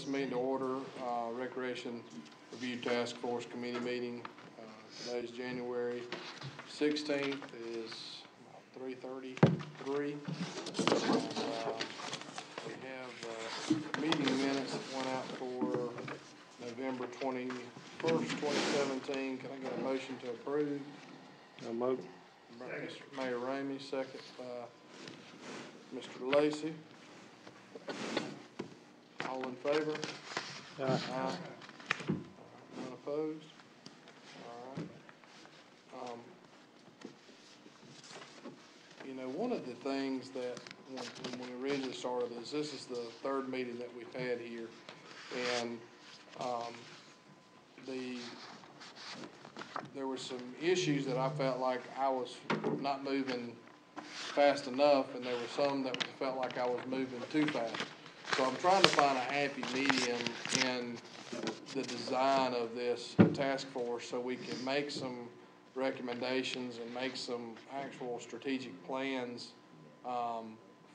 let's meet to order, Recreation Review Task Force Committee meeting. Today's January 16th is 3:33. We have meeting minutes that went out for November 21st, 2017. Can I get a motion to approve? No motion. Mayor Ramey, second by Mr. Lacy. All in favor? Aye. None opposed? All right. One of the things that when we originally started this is the third meeting that we've had here, and there were some issues that I felt like I was not moving fast enough, and there were some that felt like I was moving too fast. So I'm trying to find a happy medium in the design of this task force so we can make some recommendations and make some actual strategic plans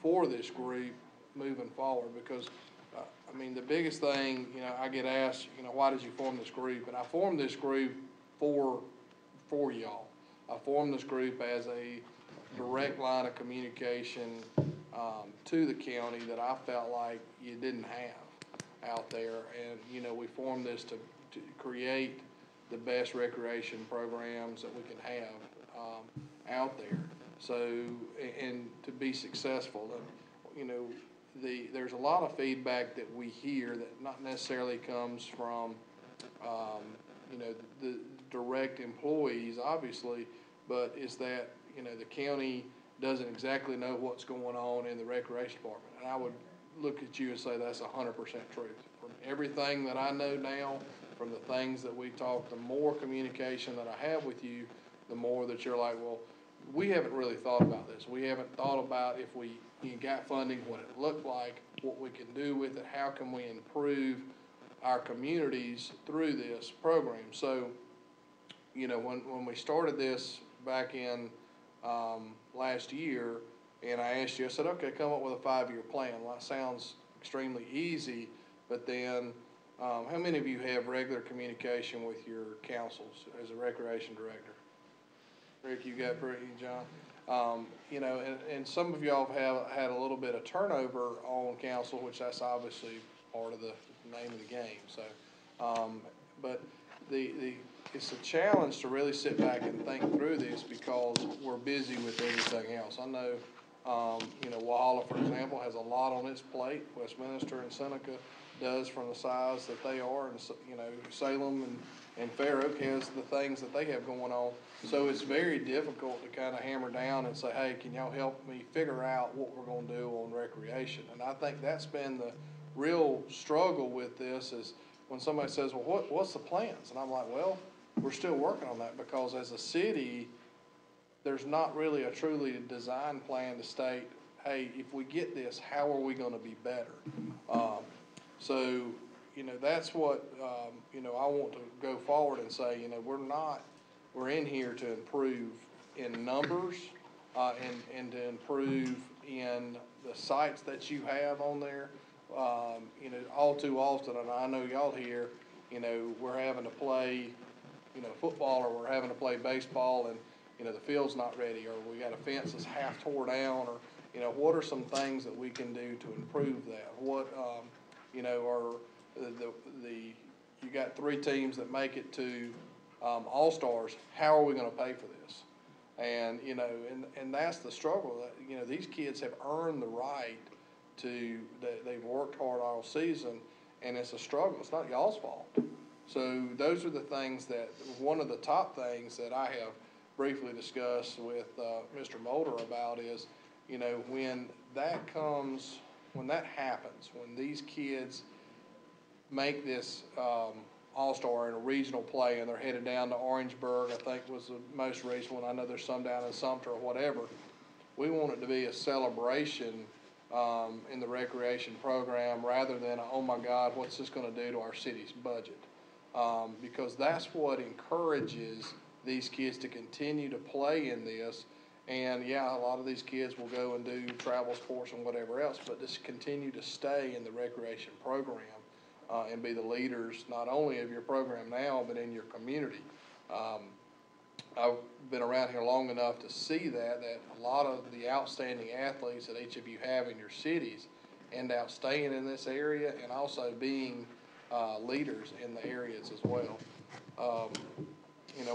for this group moving forward. Because, the biggest thing, I get asked, why did you form this group? And I formed this group for y'all. I formed this group as a direct line of communication to the county that I felt like you didn't have out there. And, we formed this to create the best recreation programs that we can have out there. So, and to be successful. And, there's a lot of feedback that we hear that not necessarily comes from, the direct employees, obviously, but is that, the county doesn't exactly know what's going on in the recreation department. And I would look at you and say that's 100% truth. From everything that I know now, from the things that we talk, the more communication that I have with you, the more that you're like, well, we haven't really thought about this. We haven't thought about if we got funding, what it looked like, what we can do with it, how can we improve our communities through this program. So, when we started this back in last year, and I asked you, I said, okay, come up with a 5-year plan. Well, that sounds extremely easy, but then how many of you have regular communication with your councils as a recreation director? Rick, you got pretty, John. And some of y'all have had a little bit of turnover on council, which that's obviously part of the name of the game. So, but it's a challenge to really sit back and think through this because we're busy with everything else. I know, Walhalla, for example, has a lot on its plate. Westminster and Seneca does from the size that they are, and Salem and Fair Oak has the things that they have going on. So it's very difficult to kind of hammer down and say, hey, can y'all help me figure out what we're going to do on recreation? And I think that's been the real struggle with this is when somebody says, well, what's the plans? And I'm like, well, we're still working on that because as a city, there's not really a truly designed plan to state, hey, if we get this, how are we going to be better? So, that's what, I want to go forward and say, we're in here to improve in numbers, and to improve in the sites that you have on there. All too often, and I know y'all here, we're having to play, football, or we're having to play baseball, and, the field's not ready, or we got a fence that's half tore down, or, what are some things that we can do to improve that? What, are you got 3 teams that make it to All-Stars. How are we going to pay for this? And, and that's the struggle. That, these kids have earned the right to, they've worked hard all season, and it's a struggle. It's not y'all's fault. So those are the things that, one of the top things that I have briefly discussed with Mr. Mulder about is, when that comes, when that happens, when these kids make this All-Star in a regional play and they're headed down to Orangeburg, I think was the most recent one. I know there's some down in Sumter or whatever. We want it to be a celebration in the recreation program rather than, oh my God, what's this going to do to our city's budget? Because that's what encourages these kids to continue to play in this. And yeah, a lot of these kids will go and do travel sports and whatever else, but just continue to stay in the recreation program and be the leaders, not only of your program now, but in your community. I've been around here long enough to see that a lot of the outstanding athletes that each of you have in your cities end up staying in this area and also being leaders in the areas as well.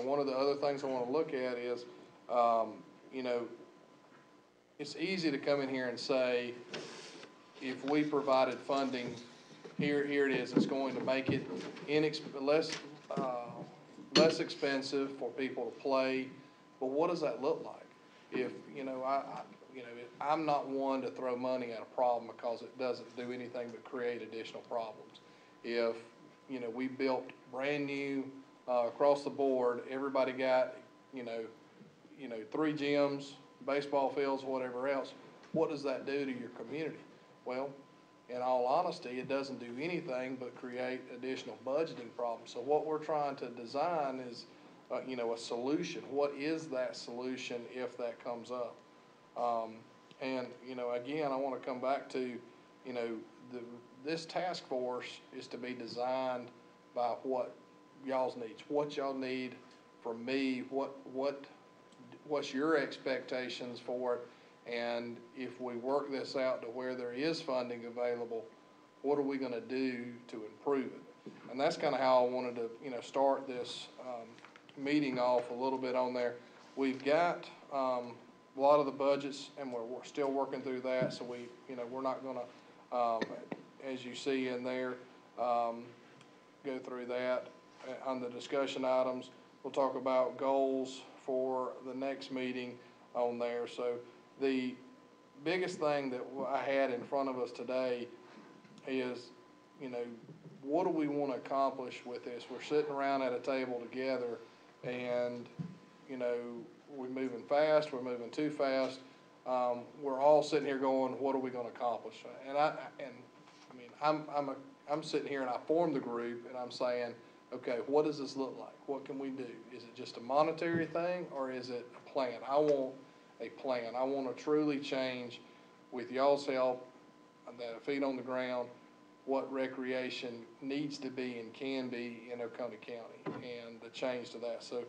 One of the other things I want to look at is, it's easy to come in here and say, if we provided funding, here it is, it's going to make it less expensive for people to play, but what does that look like? If, I'm not one to throw money at a problem because it doesn't do anything but create additional problems. If, we built brand new, across the board, everybody got, 3 gyms, baseball fields, whatever else, what does that do to your community? Well, in all honesty, it doesn't do anything but create additional budgeting problems. So what we're trying to design is, a solution. What is that solution if that comes up? Again, I want to come back to, this task force is to be designed by what y'all's needs, what y'all need from me, what's your expectations for it, and if we work this out to where there is funding available, what are we gonna do to improve it? And that's kinda how I wanted to, start this, meeting off a little bit on there. We've got, a lot of the budgets, and we're still working through that, so we're not gonna, as you see in there, go through that. On the discussion items, we'll talk about goals for the next meeting on there. So the biggest thing that I had in front of us today is, what do we want to accomplish with this? We're sitting around at a table together and, we're moving fast, we're moving too fast. We're all sitting here going, what are we going to accomplish? I'm sitting here and I formed the group and I'm saying, okay, what does this look like? What can we do? Is it just a monetary thing or is it a plan? I want a plan. I want to truly change, with y'all's help, that feet on the ground, what recreation needs to be and can be in Oconee County, and the change to that. So,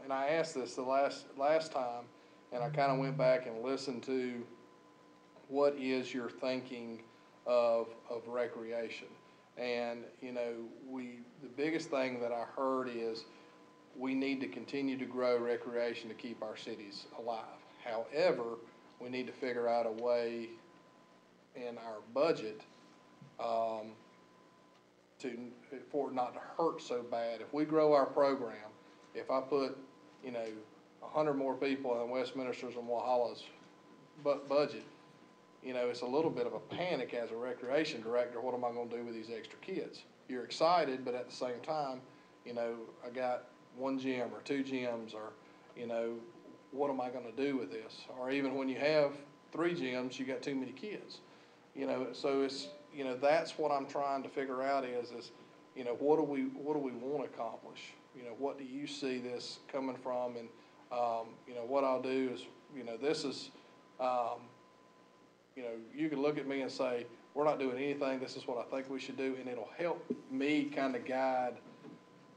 and I asked this the last time, and I kind of went back and listened to what is your thinking of recreation. And, the biggest thing that I heard is we need to continue to grow recreation to keep our cities alive. However, we need to figure out a way in our budget for it not to hurt so bad. If we grow our program, if I put, 100 more people in Westminster's and Walhalla's budget, it's a little bit of a panic as a recreation director. What am I going to do with these extra kids? You're excited, but at the same time, I got 1 gym or 2 gyms, or, what am I going to do with this? Or even when you have 3 gyms, you got too many kids. So it's, that's what I'm trying to figure out is, what do we want to accomplish? What do you see this coming from? And, what I'll do is, this is, you can look at me and say, we're not doing anything, this is what I think we should do, and it'll help me kind of guide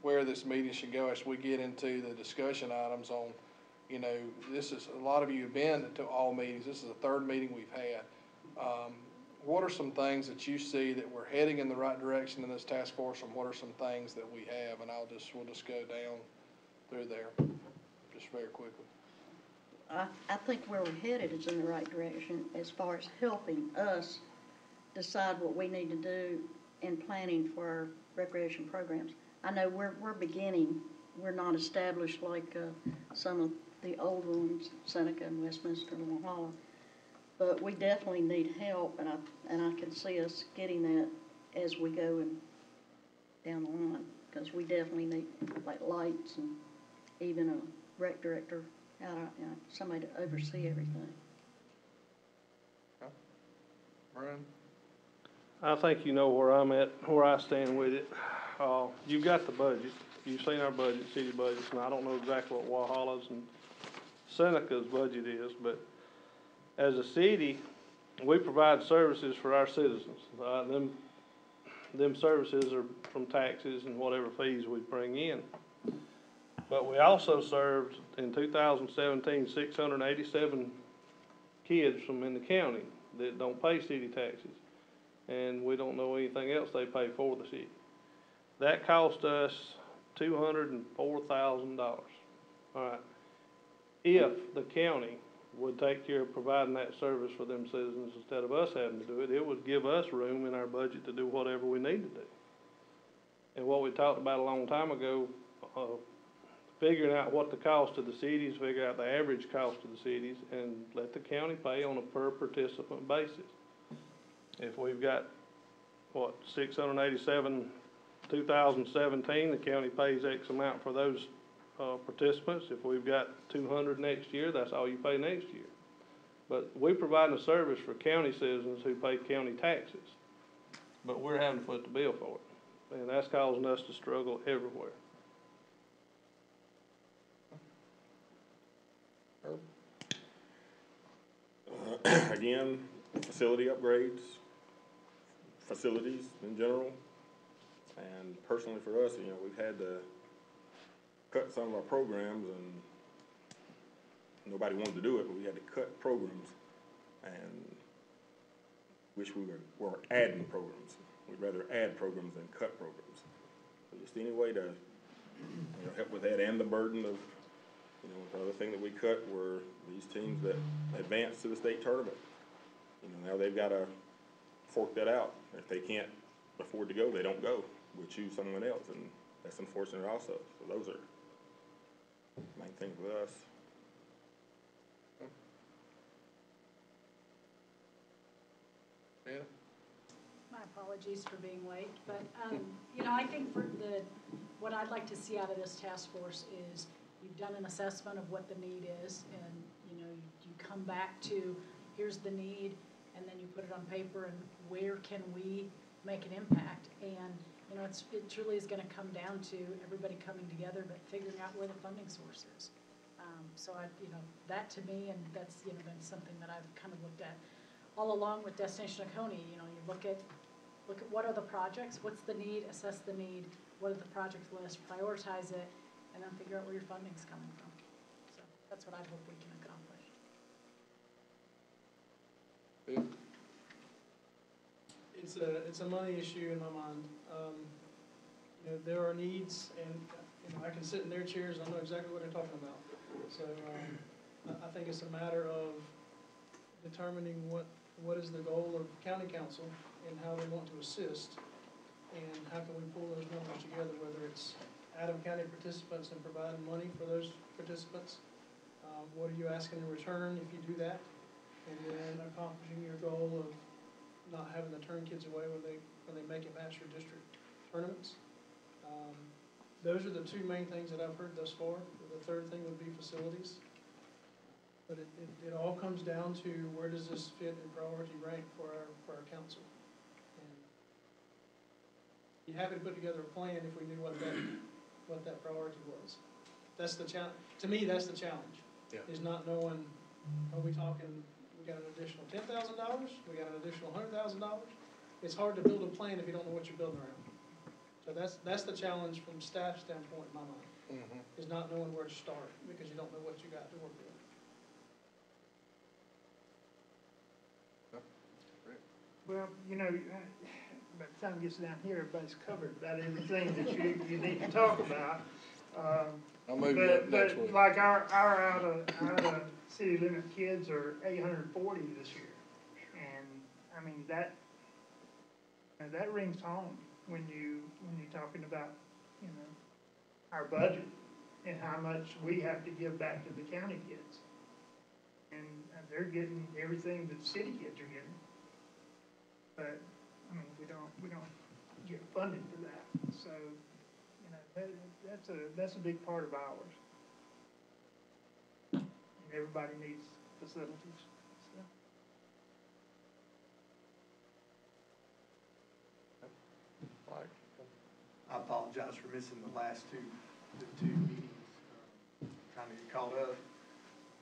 where this meeting should go as we get into the discussion items on, this is, a lot of you have been to all meetings, this is the 3rd meeting we've had. What are some things that you see that we're heading in the right direction in this task force, and what are some things that we have? And we'll just go down through there, just very quickly. I think where we're headed is in the right direction as far as helping us decide what we need to do in planning for our recreation programs. I know we're beginning. We're not established like some of the old ones, Seneca and Westminster and Walhalla, but we definitely need help, and I can see us getting that as we go and down the line, because we definitely need like lights and even a rec director, somebody to oversee everything. Okay. Brian? I think you know where I'm at, where I stand with it. You've got the budget. You've seen our budget, city budgets, and I don't know exactly what Walhalla's and Seneca's budget is, but as a city, we provide services for our citizens. Them services are from taxes and whatever fees we bring in. But we also served in 2017, 687 kids from in the county that don't pay city taxes. And we don't know anything else they pay for the city. That cost us $204,000. All right. If the county would take care of providing that service for them citizens instead of us having to do it, it would give us room in our budget to do whatever we need to do. And what we talked about a long time ago, figuring out what the cost of the cities, figure out the average cost of the cities, and let the county pay on a per participant basis. If we've got, 687, 2017, the county pays X amount for those participants. If we've got 200 next year, that's all you pay next year. But we're providing a service for county citizens who pay county taxes, but we're having to foot the bill for it, and that's causing us to struggle everywhere. Again, facility upgrades, facilities in general, and personally for us, we've had to cut some of our programs, and nobody wanted to do it, but we had to cut programs, and wish we were adding programs. We'd rather add programs than cut programs. So just any way to, help with that, and the burden of, the other thing that we cut were these teams that advanced to the state tournament. Now they've got to fork that out. If they can't afford to go, they don't go. We'll choose someone else, and that's unfortunate also. So those are main things with us. Yeah. My apologies for being late, but, I think what I'd like to see out of this task force is you've done an assessment of what the need is, and, you come back to, here's the need, and then you put it on paper, and where can we make an impact? And, it truly is gonna come down to everybody coming together, but figuring out where the funding source is. So that to me, and that's, been something that I've kind of looked at all along with Destination Oconee. You look at what are the projects, what's the need, assess the need, what are the project list, prioritize it, and then figure out where your funding's coming from. So that's what I hope we can accomplish. Yeah. It's a money issue in my mind. There are needs, and I can sit in their chairs and I know exactly what they're talking about. So I think it's a matter of determining what is the goal of county council and how they want to assist, and how can we pull those numbers together, whether it's Adam County participants and providing money for those participants. What are you asking in return if you do that? And then accomplishing your goal of not having to turn kids away when they make it past your district tournaments. Those are the two main things that I've heard thus far. The third thing would be facilities. But it all comes down to where does this fit in priority rank for our council. And be happy to put together a plan if we knew what that priority was. That's the challenge. To me, that's the challenge. Yeah. Is not knowing, are we talking, we got an additional $10,000, we got an additional $100,000? It's hard to build a plan if you don't know what you're building around. So that's the challenge from staff standpoint in my mind, is not knowing where to start, because you don't know what you got to work with. Well, by the time it gets down here, everybody's covered about everything that you need to talk about. I'll move you up next week. But like our out of city limit kids are 840 this year. And that rings home when you're talking about, our budget and how much we have to give back to the county kids. And they're getting everything that the city kids are getting. But, we don't get funded for that. So, that's a big part of ours. And everybody needs facilities, so. I apologize for missing the last two meetings, trying to get caught up,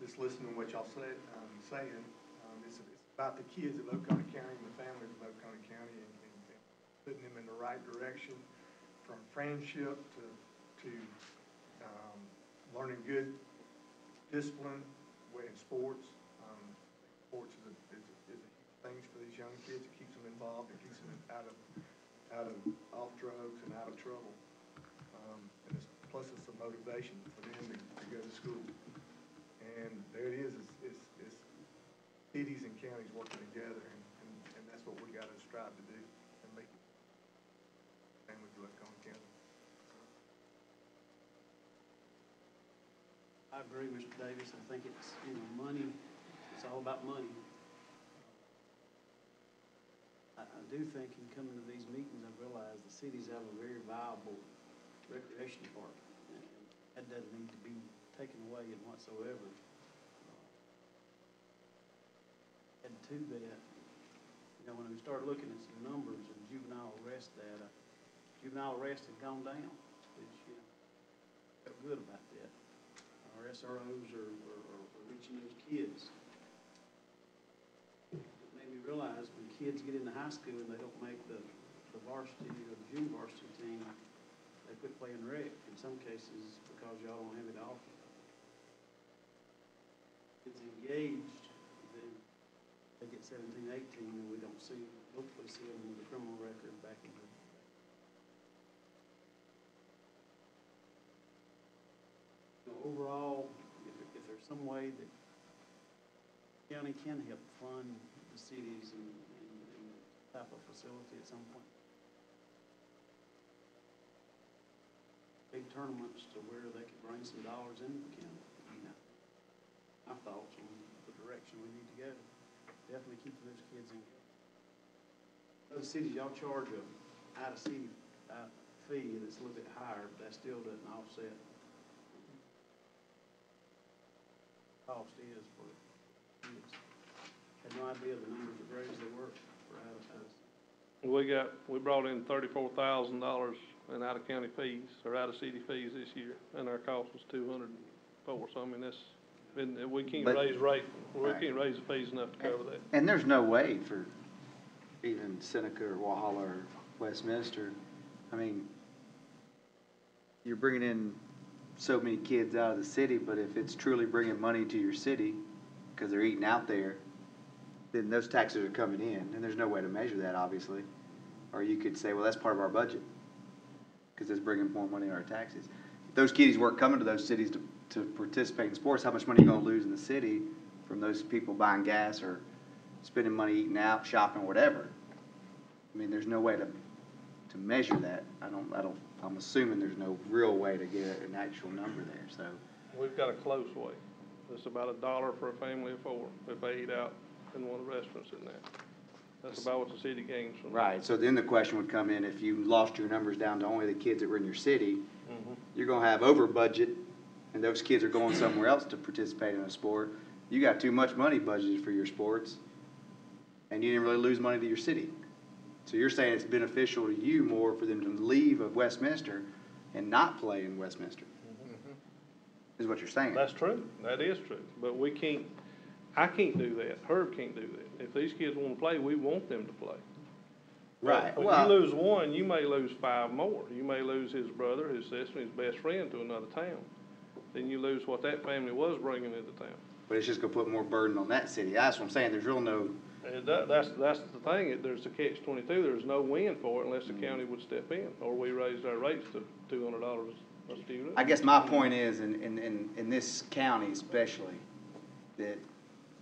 just listening to what y'all saying. It's about the kids of Oconee County and the families of Oconee County and putting them in the right direction from friendship to learning good discipline in sports. Sports is a huge thing for these young kids. It keeps them involved. It keeps them off drugs and out of trouble. And plus it's a motivation for them to go to school. And there it is. It's cities and counties working together, and that's what we got to strive to do and make it. And with Oconee County. I agree, Mr. Davis. I think it's, money, it's all about money. I do think in coming to these meetings, I've realized the cities have a very viable recreation department. And that doesn't need to be taken away in whatsoever. And to that, when we start looking at some numbers of juvenile arrest data, juvenile arrests have gone down, which, felt good about that. Our SROs are reaching those kids. It made me realize when kids get into high school and they don't make the varsity or the junior varsity team, they quit playing rec in some cases because y'all don't have it to offer. Kids engaged, then they get 17, 18, and we don't hopefully see them with a criminal record back in the overall, if there's some way that the county can help fund the cities and type of facility at some point. Big tournaments to where they could bring some dollars into the county. My thoughts on the direction we need to go. Definitely keeping those kids in. Those cities, y'all charge a out-of-city fee that's a little bit higher, but that still doesn't offset cost is for kids. Had no idea the numbers of grades they were for out-of-house. We brought in $34,000 in out-of-county fees, or out-of-city fees this year, and our cost was $204. So, I mean, we can't can't raise the fees enough to cover that. And there's no way for even Seneca or Walhalla or Westminster, I mean, you're bringing in so many kids out of the city, but if it's truly bringing money to your city, because they're eating out there, then those taxes are coming in, and there's no way to measure that, obviously. Or you could say, well, that's part of our budget, because it's bringing more money in our taxes. If those kiddies weren't coming to those cities to participate in sports, how much money are you going to lose in the city from those people buying gas or spending money eating out, shopping, whatever? I mean, there's no way to measure that. I'm assuming there's no real way to get an actual number there, so. We've got a close way. It's about $1 for a family of 4 if they eat out in one of the restaurants in there. That's about what the city gains from that. Right, so then the question would come in, if you lost your numbers down to only the kids that were in your city, you're gonna have over budget, and those kids are going somewhere else to participate in a sport. You got too much money budgeted for your sports, and you didn't really lose money to your city. So you're saying it's beneficial to you more for them to leave of Westminster and not play in Westminster, is what you're saying. That's true. That is true. But I can't do that. Herb can't do that. If these kids want to play, we want them to play. Right. But Well, you lose one, you may lose 5 more. You may lose his brother, his sister, his best friend to another town. Then you lose what that family was bringing into town. but it's just gonna put more burden on that city. That's what I'm saying. There's real no. And that's the thing. There's a catch-22. There's no win for it unless the county would step in, or we raised our rates to $200 a student. I guess my point is, in this county especially, that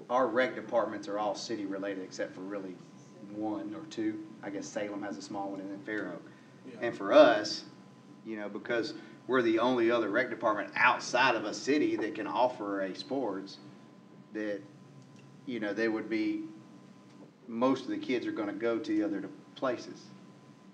our rec departments are all city related except for really 1 or 2. I guess Salem has a small one and then Fair Oak. Yeah. And for us, because we're the only other rec department outside of a city that can offer a sports, that, they would be, most of the kids are gonna go to the other places.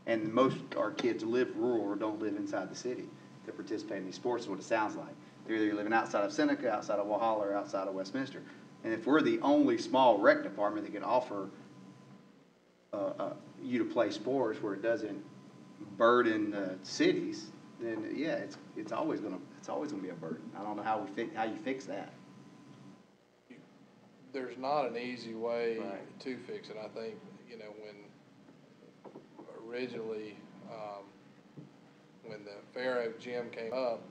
And most of our kids live rural or don't live inside the city to participate in these sports, is what it sounds like. They're either living outside of Seneca, outside of Walhalla, or outside of Westminster. And if we're the only small rec department that can offer you to play sports where it doesn't burden the cities, then yeah, it's always gonna be a burden. I don't know how you fix that. there's not an easy way Right. to fix it. I think, you know, when originally, when the Fair Oak gym came up,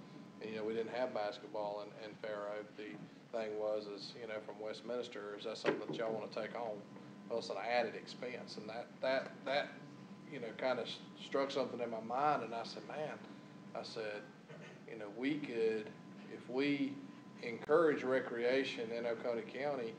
and, you know, we didn't have basketball in Fair Oak, the thing was, is, you know, from Westminster, is that something that y'all wanna take on? Well, it's an added expense, and that, you know, kinda struck something in my mind, and I said, man, I said, you know, we could, if we encourage recreation in Oconee County,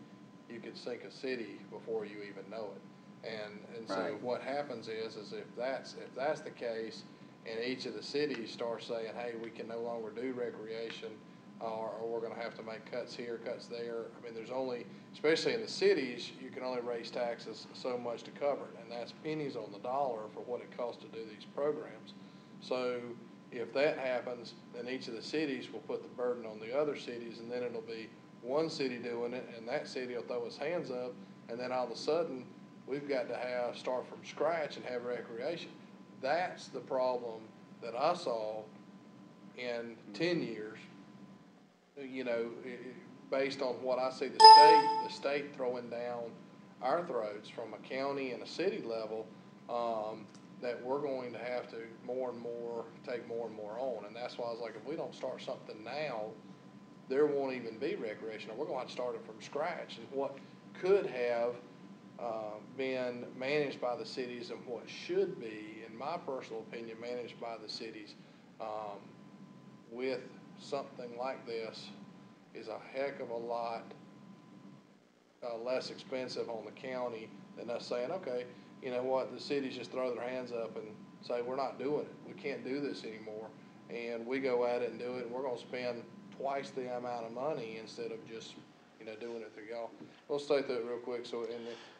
you could sink a city before you even know it. And so Right. what happens is if that's the case, and each of the cities start saying, hey, we can no longer do recreation, or we're gonna have to make cuts here, cuts there. I mean, there's only, especially in the cities, you can only raise taxes so much to cover it, and that's pennies on the dollar for what it costs to do these programs. So if that happens, then each of the cities will put the burden on the other cities, and then it'll be one city doing it, and that city will throw its hands up, and then all of a sudden, we've got to start from scratch and have recreation. That's the problem that I saw in 10 years, you know, based on what I see the state throwing down our throats from a county and a city level, that we're going to have to more and more, take more and more on. And that's why I was like, if we don't start something now, there won't even be recreational. We're gonna have to start it from scratch. And what could have been managed by the cities and what should be, in my personal opinion, managed by the cities, with something like this is a heck of a lot less expensive on the county than us saying, okay, you know what, the cities just throw their hands up and say, we're not doing it. We can't do this anymore. And we go at it and do it, and we're gonna spend twice the amount of money instead of just, you know, doing it through y'all. We'll stay through it real quick, so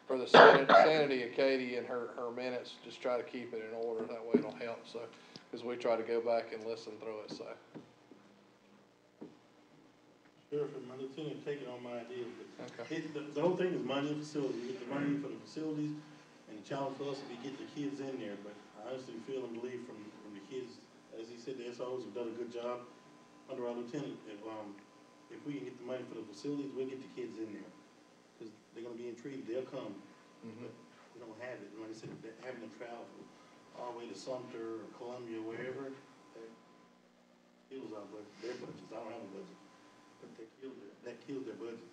for the sanity of Katie and her minutes, just try to keep it in order, that way it'll help, so, because we try to go back and listen through it, so. Sheriff and my lieutenant taking on my ideas, but Okay. the whole thing is money and facilities. We get the money for the facilities, and the challenge for us is to get the kids in there, but I honestly feel and believe from the kids, as he said, the SROs have done a good job under our lieutenant. If we can get the money for the facilities, we'll get the kids in there, because they're gonna be intrigued, they'll come. But we don't have it, and like I said, having them travel all the way to Sumter or Columbia, wherever, that kills our budget, their budgets. I don't have a budget, but that kills their budgets.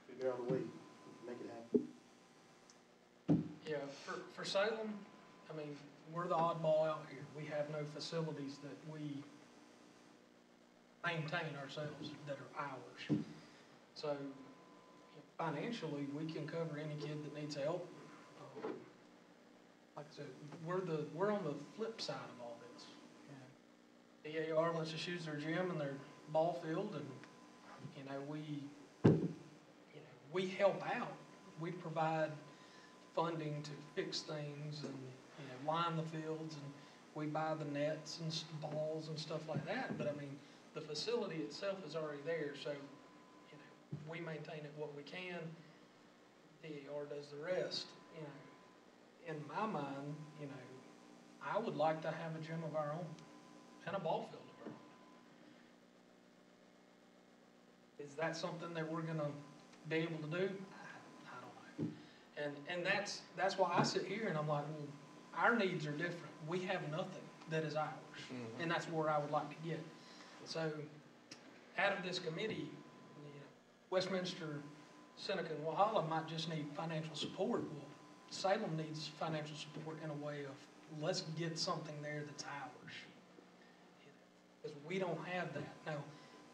Figure out a way to make it happen. Yeah, for Salem, I mean, we're the oddball out here. We have no facilities that we maintain ourselves that are ours. So financially, we can cover any kid that needs help. Like I said, we're on the flip side of all this. DAR lets us use their gym and their ball field, and we help out. We provide funding to fix things and line the fields, and we buy the nets and balls and stuff like that. But I mean, the facility itself is already there, so we maintain it what we can. DAR does the rest. In my mind, I would like to have a gym of our own and a ball field of our own. Is that something that we're gonna be able to do? I don't know. And that's why I sit here and I'm like, well, our needs are different. We have nothing that is ours, and that's where I would like to get. So, out of this committee, Westminster, Seneca, and Walhalla might just need financial support. Well, Salem needs financial support in a way of, let's get something there that's ours. Because we don't have that. Now,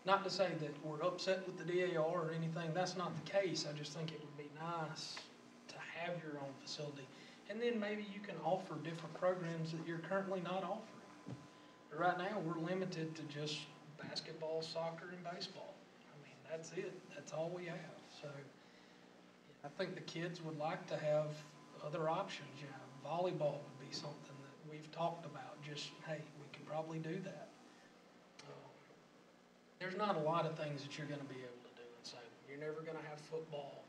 not to say that we're upset with the DAR or anything, that's not the case. I just think it would be nice to have your own facility. And then maybe you can offer different programs that you're currently not offering. But right now, we're limited to just basketball, soccer, and baseball. I mean, that's it. That's all we have. So I think the kids would like to have other options. Volleyball would be something that we've talked about. Just, hey, we could probably do that. There's not a lot of things that you're going to be able to do in Salem. You're never going to have football,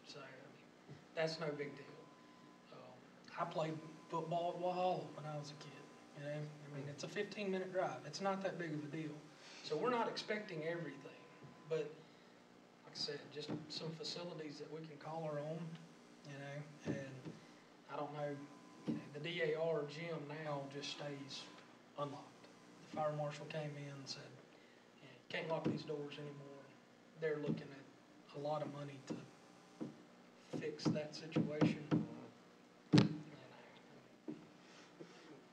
So I mean, that's no big deal. I played football at Walhalla when I was a kid. I mean, it's a 15-minute drive. It's not that big of a deal. So we're not expecting everything, but said, just some facilities that we can call our own, you know, and I don't know, you know, the DAR gym now just stays unlocked. The fire marshal came in and said, you can't lock these doors anymore. They're looking at a lot of money to fix that situation.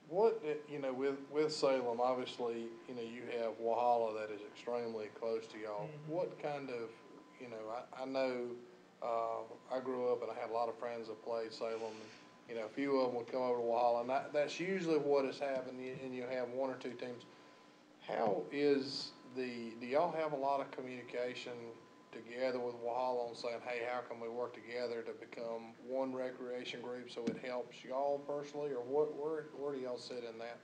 What, you know, with Salem, obviously, you know, you have Walhalla that is extremely close to y'all. Mhm. What kind of, you know, I know, I grew up and I had a lot of friends that played Salem. And, you know, a few of them would come over to Walhalla, and that's usually what has happened, and you have one or two teams. How is do y'all have a lot of communication together with Walhalla on saying, hey, how can we work together to become one recreation group so it helps y'all personally, or where do y'all sit in that?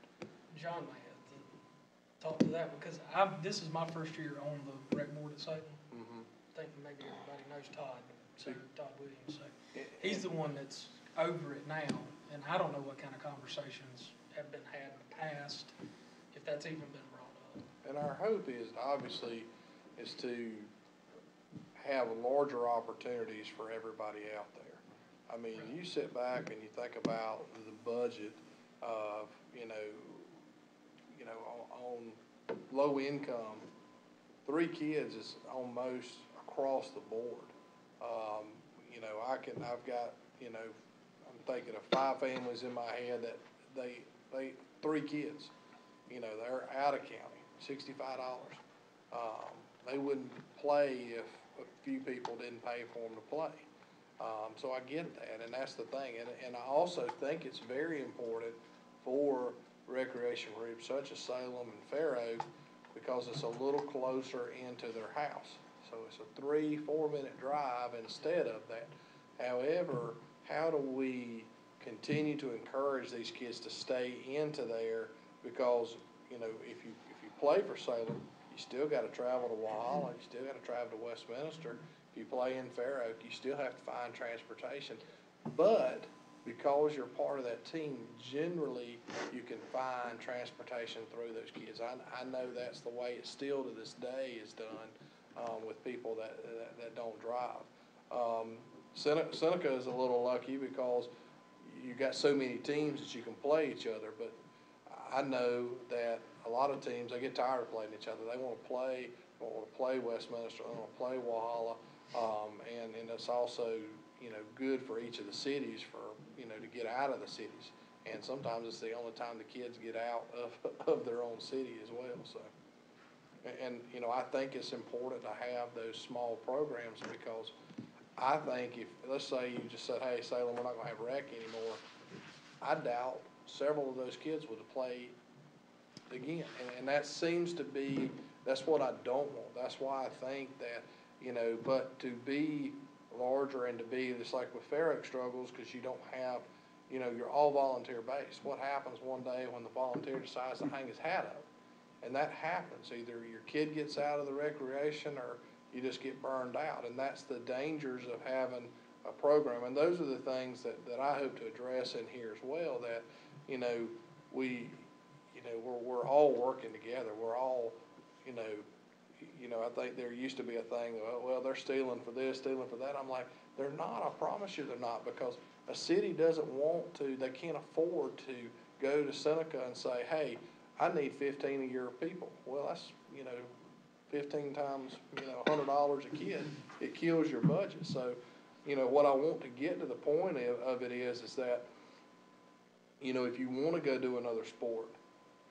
John may have to talk to that because this is my first year on the rec board at Salem. Mm-hmm. I think maybe everybody knows Todd, Senator Todd Williams. So he's the one that's over it now, and I don't know what kind of conversations have been had in the past, if that's even been brought up. And our hope is, obviously, is to have larger opportunities for everybody out there. I mean, you sit back and you think about the budget of, you know, on low income, 3 kids is almost across the board. You know, I've got, you know, I'm thinking of 5 families in my head that they 3 kids, you know, they're out of county, $65. They wouldn't play if a few people didn't pay for them to play. So I get that, and that's the thing. And I also think it's very important for recreation groups such as Salem and Fair Oak because it's a little closer into their house. So it's a 3-4 minute drive instead of that. However, how do we continue to encourage these kids to stay into there? Because, you know, if you play for Salem, you still got to travel to Walhalla, you still got to travel to Westminster. If you play in Fair Oak, you still have to find transportation. But because you're part of that team, generally you can find transportation through those kids. I know that's the way it still to this day is done with people that don't drive. Seneca is a little lucky because you got so many teams that you can play each other, but I know that a lot of teams, they get tired of playing each other. They want to play Westminster, they want to play Walhalla, and it's also, you know, good for each of the cities for, you know, to get out of the cities. And sometimes it's the only time the kids get out of their own city as well, so. And, you know, I think it's important to have those small programs because I think if, let's say you just said, hey, Salem, we're not gonna have rec anymore, I doubt several of those kids would have played again. And that seems to be, that's what I don't want. That's why I think that, you know, but to be larger and to be, just like with Fair Oak struggles, because you don't have, you know, you're all volunteer based. What happens one day when the volunteer decides to hang his hat up? And that happens. Either your kid gets out of the recreation or you just get burned out. And that's the dangers of having a program. And those are the things that I hope to address in here as well, that, you know, we're all working together. We're all, you know, I think there used to be a thing, well, they're stealing for this, stealing for that. I'm like, they're not. I promise you they're not, because a city doesn't want to, they can't afford to go to Seneca and say, hey, I need 15 of your people. Well, that's, you know, 15 times, you know, $100 a kid. It kills your budget. So, you know, what I want to get to the point of it is that, you know, if you want to go do another sport,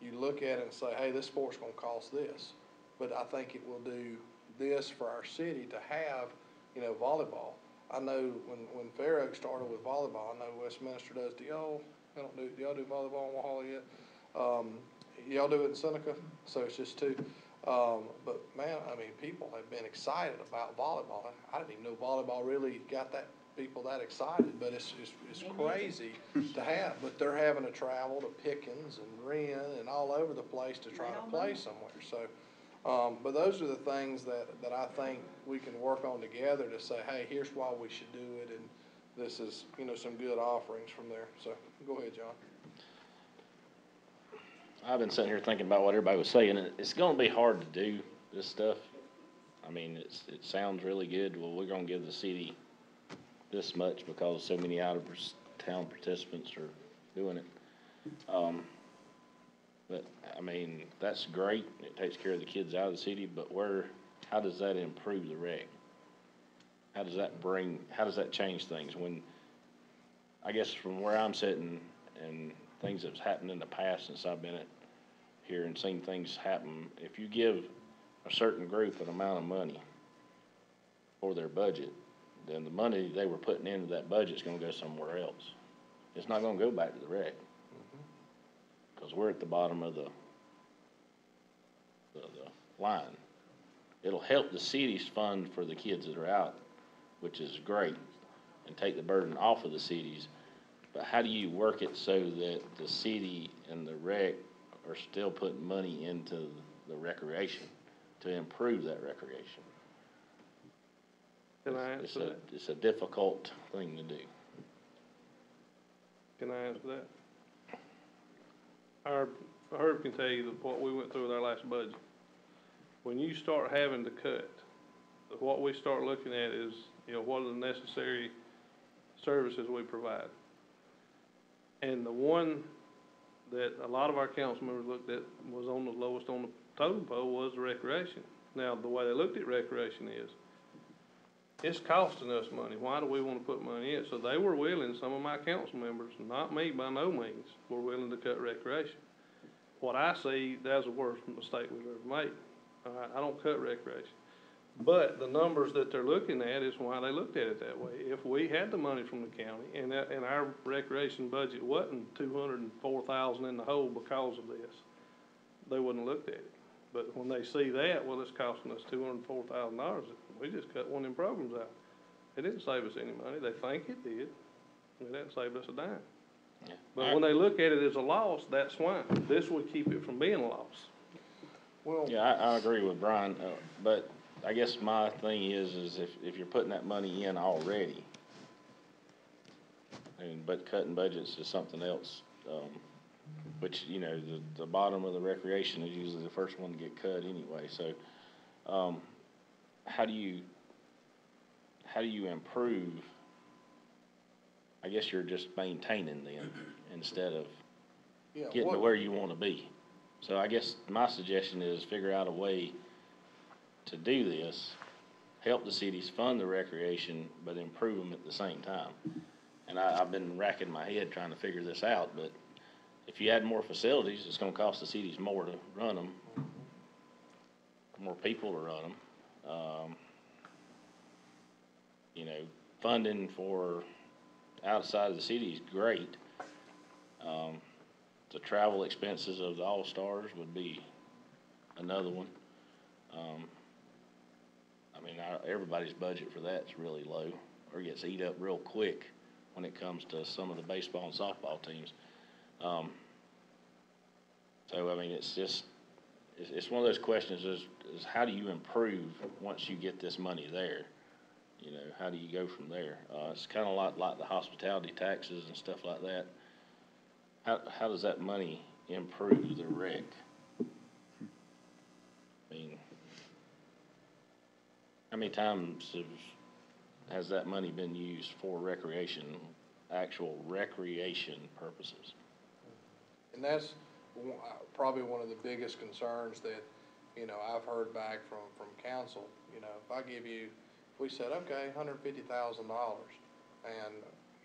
you look at it and say, hey, this sport's going to cost this. But I think it will do this for our city to have, you know, volleyball. I know when Fair Oak started with volleyball, I know Westminster does. Do y'all do volleyball in Walhalla yet? Y'all do it in Seneca, so it's just 2. But man, I mean, people have been excited about volleyball. I didn't even know volleyball really got people that excited, but it's crazy to have. But they're having to travel to Pickens and Wren and all over the place to try to play somewhere. So, but those are the things that I think we can work on together to say, hey, here's why we should do it, and this is, you know, some good offerings from there. So go ahead, John. I've been sitting here thinking about what everybody was saying, and it's going to be hard to do this stuff. I I mean, it sounds really good. Well, we're gonna give the city this much because so many out-of-town participants are doing it. But, I mean, that's great. It takes care of the kids out of the city, but how does that improve the rec? How does that change things when, I guess from where I'm sitting and things that's happened in the past since I've been here and seen things happen, if you give a certain group an amount of money for their budget, then the money they were putting into that budget's gonna go somewhere else. It's not gonna go back to the rec. Cause we're at the bottom of the line. It'll help the city's fund for the kids that are out, which is great, and take the burden off of the cities. But how do you work it so that the city and the rec are still putting money into the recreation to improve that recreation? Can I answer that? It's a difficult thing to do. Can I answer that? Herb can tell you that what we went through with our last budget. When you start having to cut, what we start looking at is, what are the necessary services we provide? And the one that a lot of our council members looked at was on the lowest on the totem pole was the recreation. Now, the way they looked at recreation is, it's costing us money. Why do we want to put money in? So they were willing, some of my council members, not me by no means, were willing to cut recreation. What I see, that's the worst mistake we've ever made. All right, I don't cut recreation. But the numbers that they're looking at is why they looked at it that way. If we had the money from the county and our recreation budget wasn't $204,000 in the hole because of this, they wouldn't have looked at it. But when they see that, well, it's costing us $204,000. We just cut one of them programs out. It didn't save us any money. They think it did. It didn't save us a dime. Yeah. But when they look at it as a loss, that's why. This would keep it from being a loss. Well, Yeah, I agree with Brian, but I guess my thing is if you're putting that money in already, but cutting budgets is something else, which, the bottom of the recreation is usually the first one to get cut anyway, so, how do you improve? I guess you're just maintaining then instead of getting to where you want to be. So I guess my suggestion is figure out a way to do this, help the cities fund the recreation, but improve them at the same time. And I've been racking my head trying to figure this out, but if you add more facilities, it's gonna cost the cities more to run them, more people to run them. Funding for outside of the city is great. The travel expenses of the All-Stars would be another one. Everybody's budget for that's really low, or gets eat up real quick when it comes to some of the baseball and softball teams. It's one of those questions is how do you improve once you get this money there? How do you go from there? It's kind of like the hospitality taxes and stuff like that. How does that money improve the rec? How many times has that money been used for recreation, actual recreation purposes? and that's probably one of the biggest concerns that, I've heard back from council. If we said, okay, $150,000, and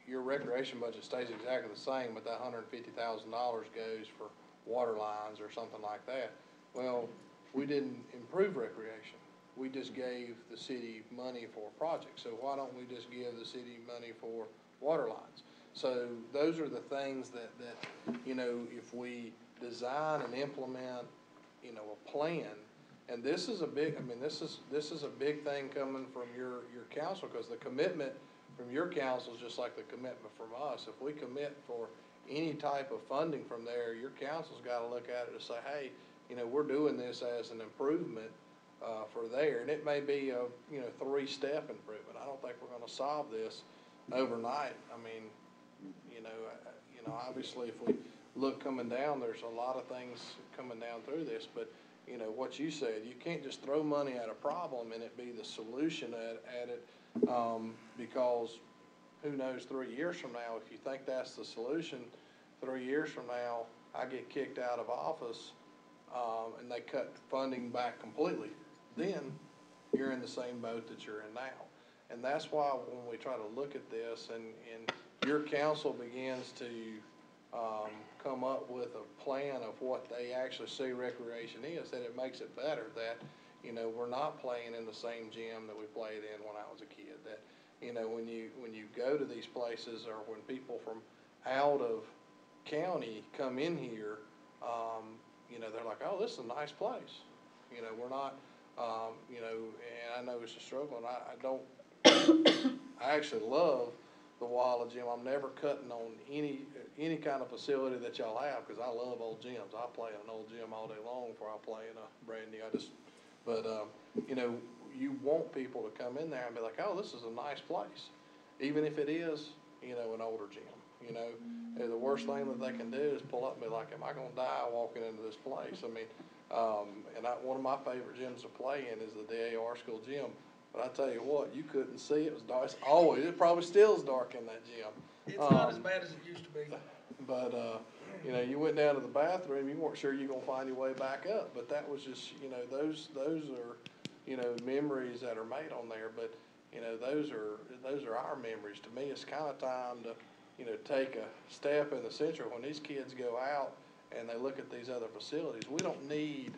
your recreation budget stays exactly the same, but that $150,000 goes for water lines or something like that. Well, we didn't improve recreation. We just gave the city money for projects. So why don't we just give the city money for water lines? So those are the things that if we design and implement, a plan, and this is a big, this is a big thing coming from your council, because the commitment from your council is just like the commitment from us. If we commit for any type of funding from there, your council's got to look at it and say, hey, we're doing this as an improvement for there, and it may be a 3-step improvement. I don't think we're going to solve this overnight. Obviously, if we look coming down, there's a lot of things coming down through this, but you know, what you said, you can't just throw money at a problem and it be the solution at it, because who knows 3 years from now, if you think that's the solution, 3 years from now, I get kicked out of office, and they cut funding back completely, then you're in the same boat that you're in now. And that's why when we try to look at this and your council begins to, come up with a plan of what they actually see recreation is, that it makes it better, that, you know, we're not playing in the same gym that we played in when I was a kid, that, you know, when you go to these places, or when people from out of county come in here, you know, they're like, oh, this is a nice place. You know, we're not, you know, and I know it's a struggle, and I don't, I actually love the Walla Gym. I'm never cutting on any kind of facility that y'all have, because I love old gyms. I play in an old gym all day long before I play in a brand new. But you know, you want people to come in there and be like, oh, this is a nice place, even if it is, you know, an older gym. You know, and the worst thing that they can do is pull up and be like, am I gonna die walking into this place? I mean, and one of my favorite gyms to play in is the DAR school gym. But I tell you what, you couldn't see. It was dark. It probably still is dark in that gym. It's not as bad as it used to be. But, you know, you went down to the bathroom, you weren't sure you were gonna find your way back up. But that was just, you know, those are, you know, memories that are made on there. But, you know, those are our memories. To me, it's kind of time to, you know, take a step in the central. When these kids go out and they look at these other facilities, we don't need,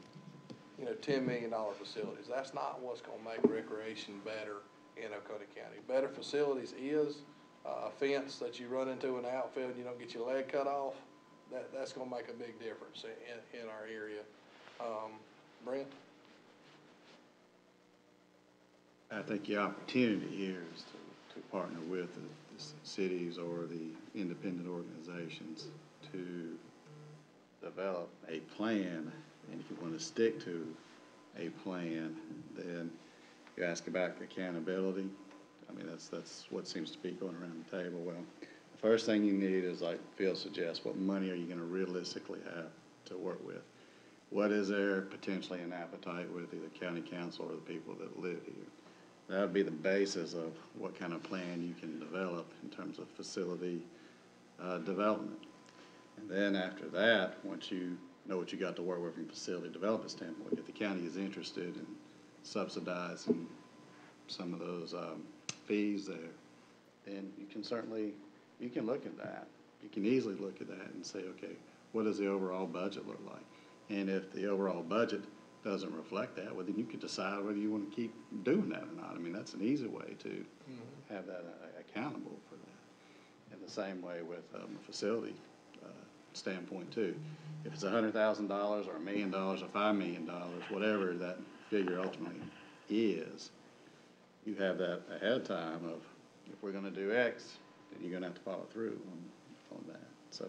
you know, $10 million facilities. That's not what's gonna make recreation better in Oconee County. Better facilities is a fence that you run into an outfield and you don't get your leg cut off. That's gonna make a big difference in our area. Brent? I think the opportunity here is to partner with the cities or the independent organizations to develop a plan. And if you want to stick to a plan, then you ask about accountability. I mean, that's what seems to be going around the table. Well, the first thing you need is, like Phil suggests, what money are you going to realistically have to work with? What is there potentially an appetite with either county council or the people that live here? That would be the basis of what kind of plan you can develop in terms of facility development. And then after that, once you know what you got to work with from a facility development standpoint, if the county is interested in subsidizing some of those fees there, then you can look at that. You can easily look at that and say, okay, what does the overall budget look like? And if the overall budget doesn't reflect that, well, then you can decide whether you want to keep doing that or not. I mean, that's an easy way to have that accountable for that. And the same way with a facility standpoint too. If it's $100,000 or $1 million or $5 million, whatever that figure ultimately is, you have that ahead of time of, if we're going to do X, then you're going to have to follow through on that. So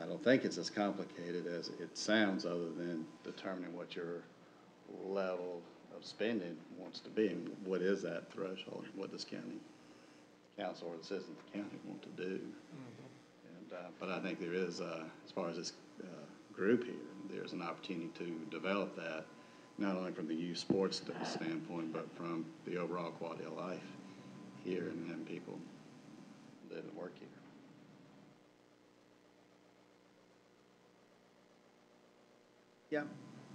I don't think it's as complicated as it sounds, other than determining what your level of spending wants to be, and what is that threshold, and what does county council or the citizens of the county want to do. And, but I think there is, as far as this group here, there's an opportunity to develop that, not only from the youth sports standpoint, but from the overall quality of life here, and having people live and work here. Yeah,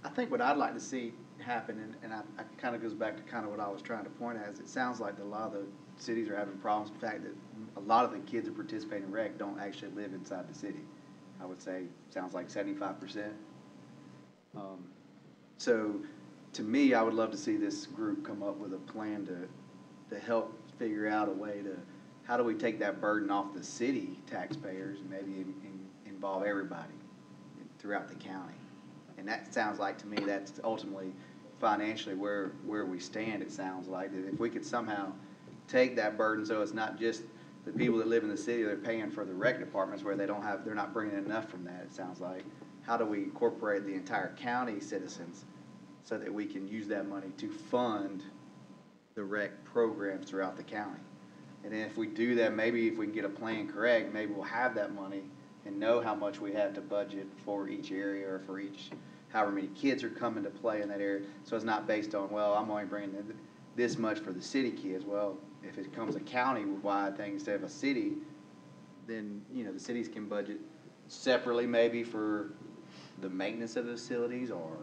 I think what I'd like to see happen, and I kind of goes back to kind of what I was trying to point at, is it sounds like a lot of the cities are having problems with the fact that a lot of the kids that participate in rec don't actually live inside the city. I would say, sounds like 75%. So to me, I would love to see this group come up with a plan to help figure out a way to, how do we take that burden off the city taxpayers and maybe involve everybody throughout the county. And that sounds like, to me, that's ultimately financially where we stand. It sounds like that if we could somehow take that burden, so it's not just the people that live in the city that are paying for the rec departments where they're not bringing enough from that. It sounds like, how do we incorporate the entire county citizens so that we can use that money to fund the rec programs throughout the county? And then if we do that, maybe if we can get a plan correct, maybe we'll have that money and know how much we have to budget for each area or for each however many kids are coming to play in that area. So it's not based on, well, I'm only bringing this much for the city kids. Well, if it becomes a county-wide thing instead of a city, then, you know, the cities can budget separately maybe for the maintenance of the facilities or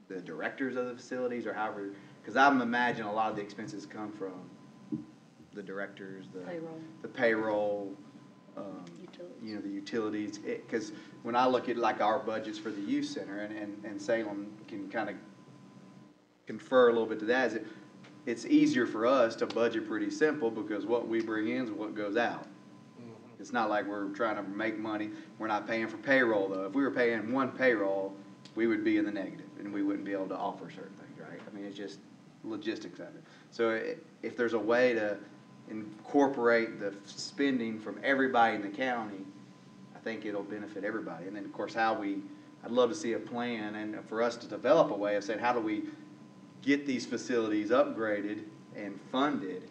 the directors of the facilities or however, because I'm imagining a lot of the expenses come from the directors, the payroll, you know, the utilities. Because when I look at like our budgets for the youth center, and Salem can kind of confer a little bit to that, is it's easier for us to budget pretty simple because what we bring in is what goes out. It's not like we're trying to make money. We're not paying for payroll, though. If we were paying one payroll, we would be in the negative, and we wouldn't be able to offer certain things, right? I mean, it's just logistics of it. So if there's a way to incorporate the spending from everybody in the county, I think it'll benefit everybody. And then, of course, I'd love to see a plan and for us to develop a way of saying, how do we get these facilities upgraded and funded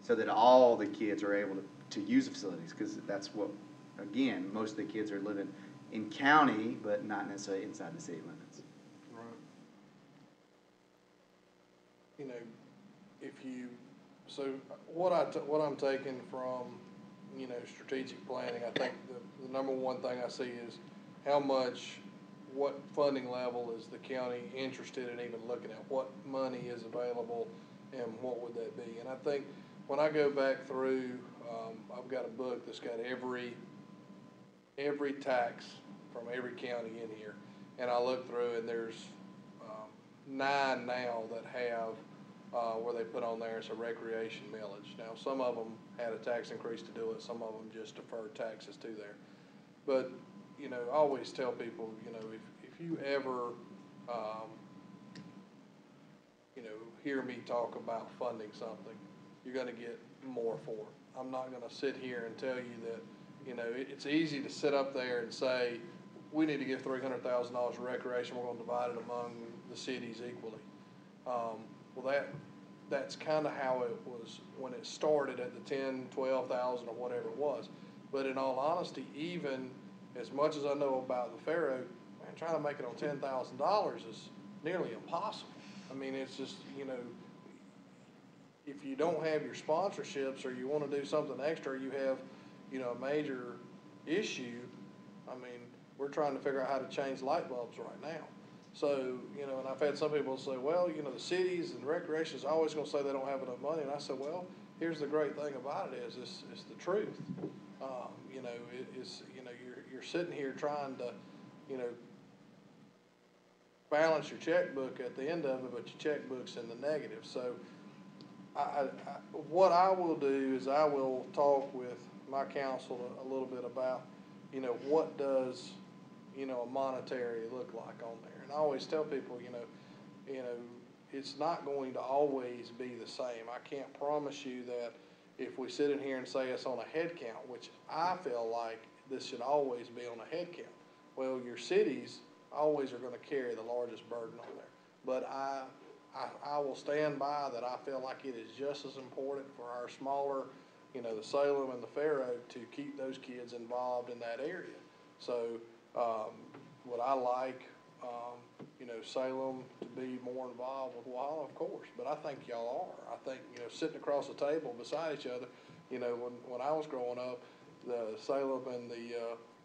so that all the kids are able to use the facilities, because that's what, again, most of the kids are living in county, but not necessarily inside the city limits. Right. You know, so what I'm taking from, you know, strategic planning, I think the number one thing I see is what funding level is the county interested in even looking at? What money is available and what would that be? And I think when I go back through, I've got a book that's got every tax from every county in here, and I look through and there's 9 now that have where they put on there it's a recreation millage. Now some of them had a tax increase to do it, some of them just deferred taxes to there. But you know, I always tell people, you know, if you ever you know, hear me talk about funding something, you're going to get more for it. I'm not going to sit here and tell you that, you know, it's easy to sit up there and say, we need to give $300,000 to recreation, we're going to divide it among the cities equally. Well, that's kind of how it was when it started at the 10, 12,000 or whatever it was. But in all honesty, even as much as I know about the Pharaoh, man, trying to make it on $10,000 is nearly impossible. I mean, it's just, you know, if you don't have your sponsorships or you want to do something extra, you have, you know, a major issue. I mean, we're trying to figure out how to change light bulbs right now. So, you know, and I've had some people say, well, you know, the cities and recreation is always going to say they don't have enough money. And I said, well, here's the great thing about it is it's the truth. You know, it's, you know, you're sitting here trying to, you know, balance your checkbook at the end of it, but your checkbook's in the negative. So what I will do is I will talk with my council a little bit about, you know, what does, you know, a monetary look like on there. And I always tell people, you know, it's not going to always be the same. I can't promise you that if we sit in here and say it's on a head count, which I feel like this should always be on a head count. Well, your cities always are going to carry the largest burden on there. But I will stand by that I feel like it is just as important for our smaller, you know, the Salem and the Pharaoh to keep those kids involved in that area. So would I like, you know, Salem to be more involved with Walhalla? Of course, but I think y'all are. I think, you know, sitting across the table beside each other, you know, when I was growing up, the Salem and the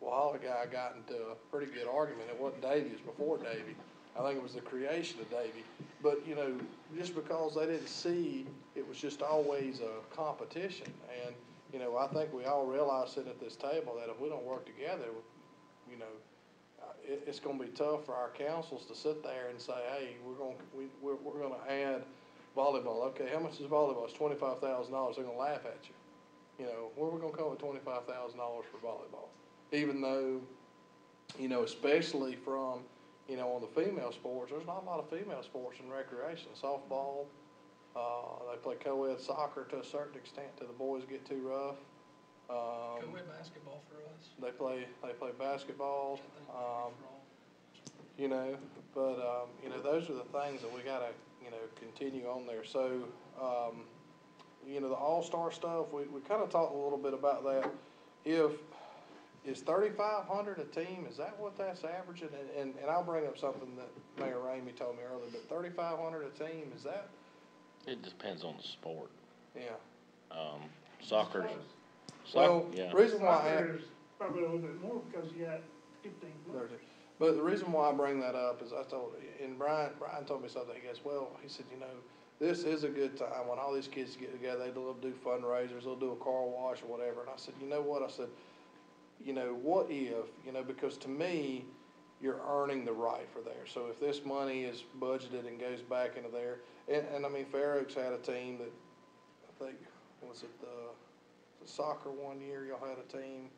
Walhalla guy got into a pretty good argument. It wasn't Davy, it was before Davy. I think it was the creation of Davy. But, you know, just because they didn't see, it was just always a competition. And, you know, I think we all realize sitting at this table that if we don't work together, you know, it's going to be tough for our councils to sit there and say, hey, we're going to add volleyball. Okay, how much is volleyball? It's $25,000. They're going to laugh at you. You know, where are we going to come with $25,000 for volleyball? Even though, you know, especially from, you know, on the female sports, there's not a lot of female sports in recreation. Softball, they play co-ed soccer to a certain extent till the boys get too rough. Co-ed basketball for us. They play basketball, you know, but, you know, those are the things that we gotta, you know, continue on there. So, you know, the all-star stuff, we kind of talked a little bit about that. If is 3,500 a team, is that what that's averaging? And I'll bring up something that Mayor Ramey told me earlier, but 3,500 a team, is that, It depends on the sport. yeah. Soccer's, Well, yeah. the reason why I, Soccer is probably a little bit more because you got 15 players. but the reason why I bring that up is I told, and Brian told me something, he goes, well, he said, you know, this is a good time when all these kids get together, they'll do fundraisers, they'll do a car wash or whatever, and I said, you know what, I said, you know, what if, you know, because to me, you're earning the right for there, so if this money is budgeted and goes back into there, and I mean, Fair Oaks had a team that, I think, was it the soccer one year, y'all had a team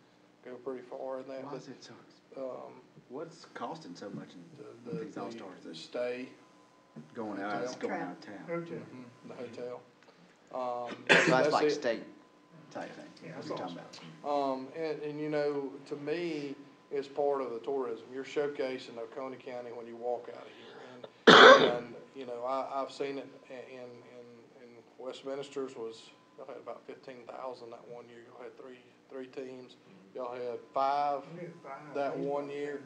go pretty far in that, Why but, is it so, what's costing so much in these all-stars? the stay, Going out, it's going out of town. Hotel. the hotel. So that's like it. state type thing, Yeah, that's what you're talking about. And you know, to me, it's part of the tourism. You're showcasing Oconee County when you walk out of here. And you know, I've seen it in Westminster's was, y'all had about 15,000 that one year. Y'all had three teams. Y'all had five We had 5. that one year.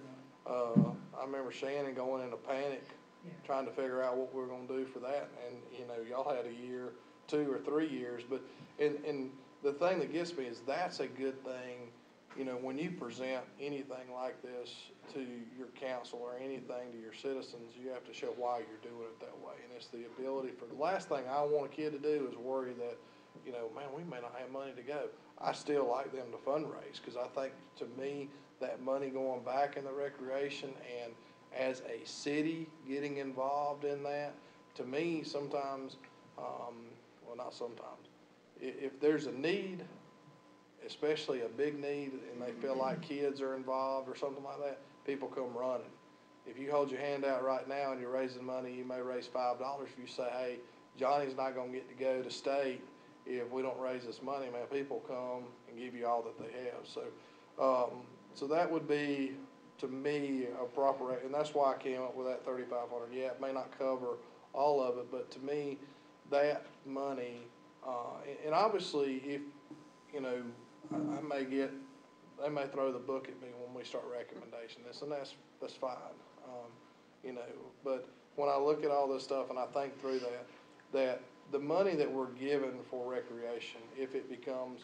I remember Shannon going into panic, Yeah. trying to figure out what we were gonna do for that. And, you know, y'all had a year, 2 or 3 years, but, and the thing that gets me is that's a good thing. You know, when you present anything like this to your council or anything to your citizens, you have to show why you're doing it that way. And it's the ability for, the last thing I want a kid to do is worry that, you know, man, we may not have money to go. I still like them to fundraise, cause I think, to me, that money going back in the recreation and as a city getting involved in that, to me, sometimes, well, not sometimes, if there's a need, especially a big need, and they feel like kids are involved or something like that, people come running. If you hold your hand out right now and you're raising money, you may raise $5. If you say, hey, Johnny's not gonna get to go to state if we don't raise this money, man, people come and give you all that they have. So that would be, to me, a proper, and that's why I came up with that 3,500. Yeah, it may not cover all of it, but to me, that money, and obviously, if, you know, I may get, they may throw the book at me when we start recommendation this, and that's fine. You know, but when I look at all this stuff and I think through that the money that we're given for recreation, if it becomes,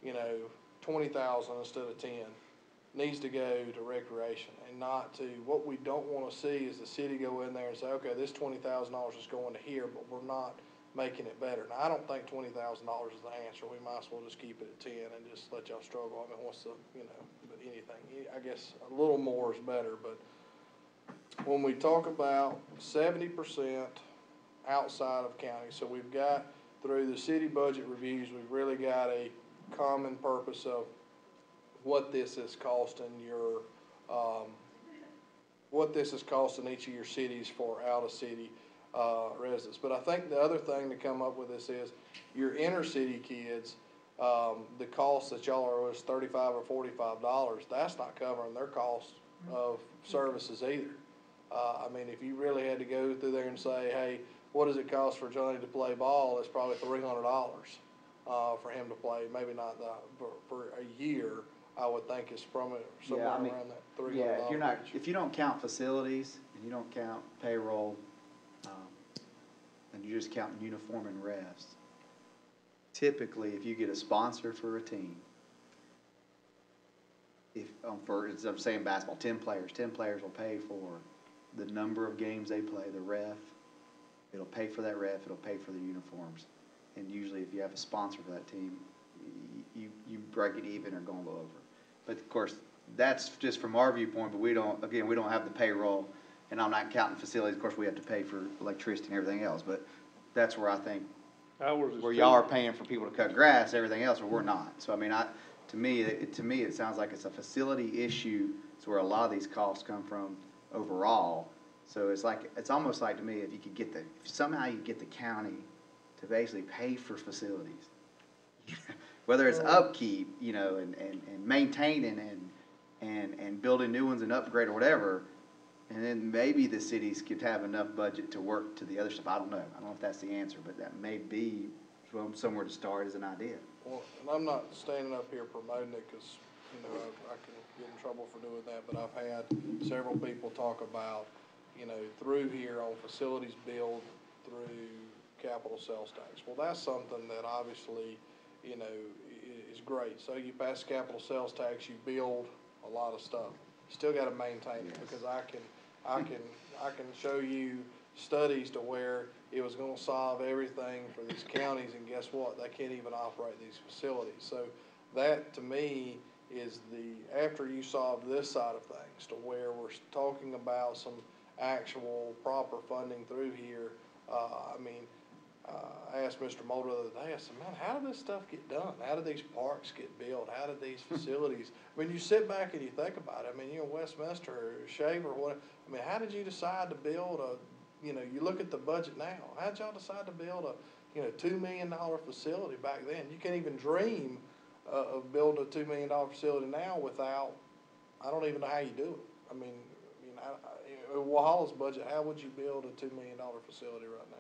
you know, 20,000 instead of 10, needs to go to recreation and not to, what we don't wanna see is the city go in there and say, okay, this $20,000 is going to here, but we're not making it better. Now, I don't think $20,000 is the answer. We might as well just keep it at 10 and just let y'all struggle. I mean, what's the, you know, but anything, I guess a little more is better, but when we talk about 70% outside of county, so we've got, through the city budget reviews, we've really got a common purpose of what this is costing your, what this is costing each of your cities for out-of-city residents. But I think the other thing to come up with this is your inner-city kids, the cost that y'all are was $35 or $45. That's not covering their cost of services either. I mean, if you really had to go through there and say, hey, what does it cost for Johnny to play ball? It's probably $300 for him to play. Maybe not for a year. I would think it's somewhere around that $300. Yeah, if you don't count facilities and you don't count payroll, and you just count uniform and refs, typically if you get a sponsor for a team, if as I'm saying basketball, 10 players will pay for the number of games they play, the ref, it'll pay for that ref, it'll pay for the uniforms. And usually if you have a sponsor for that team, you break it even or go over. But of course, that's just from our viewpoint, but we don't have the payroll, and I'm not counting facilities. Of course, we have to pay for electricity and everything else, but that's where I think, where y'all are paying for people to cut grass, everything else, where we're not. So I mean, to me, it sounds like it's a facility issue. It's where a lot of these costs come from overall. So it's almost like, to me, if you could if somehow you get the county to basically pay for facilities, whether it's upkeep, you know, and maintaining and building new ones and upgrade or whatever, and then maybe the cities could have enough budget to work to the other stuff. I don't know if that's the answer, but that may be somewhere to start as an idea. Well, and I'm not standing up here promoting it, because you know, I can get in trouble for doing that, but I've had several people talk about, you know, through here on facilities build through capital sales tax. Well, that's something that obviously, you know, is great. So you pass capital sales tax, you build a lot of stuff. Still gotta maintain it, because I can show you studies to where it was gonna solve everything for these counties, and guess what? They can't even operate these facilities. So that, to me, is after you solve this side of things, to where we're talking about some actual proper funding through here. I asked Mr. Mulder the other day, I said, man, how did this stuff get done? How did these parks get built? How did these facilities, I mean, you sit back and you think about it, I mean, you know, Westminster, or Shaver, what, I mean, how did you decide to build you know, you look at the budget now, how did y'all decide to build a, you know, $2 million facility back then? You can't even dream of building a $2 million facility now without, I don't even know how you do it. I mean, Walhalla's budget, how would you build a $2 million facility right now?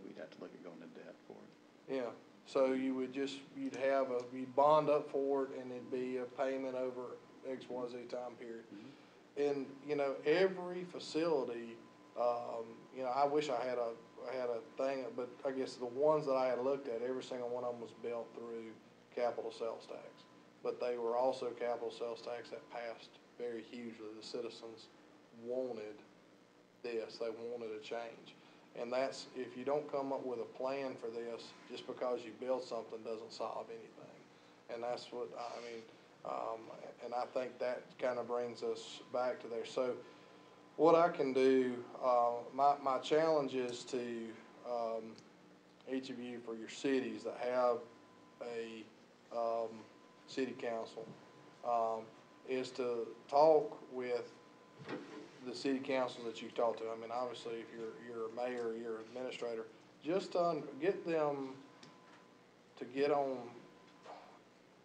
We'd have to look at going to debt for it. Yeah, so you'd bond up for it, and it'd be a payment over XYZ time period. And, you know, every facility, you know, I wish I had a thing, but I guess the ones that I had looked at, every single one of them was built through capital sales tax. But they were also capital sales tax that passed very hugely. The citizens wanted this, they wanted a change. And that's, if you don't come up with a plan for this, just because you build something doesn't solve anything. And that's what, I mean, and I think that kind of brings us back to there. So what I can do, my challenge is to each of you for your cities that have a city council, is to talk with the city council that you talk to. I mean, obviously, if you're a mayor or you're an administrator, just get them to get on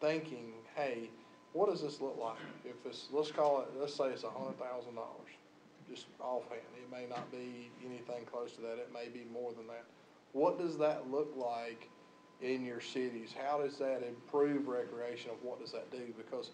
thinking, hey, what does this look like? If it's, let's say it's $100,000, just offhand. It may not be anything close to that. It may be more than that. What does that look like in your cities? How does that improve recreation? What does that do? Because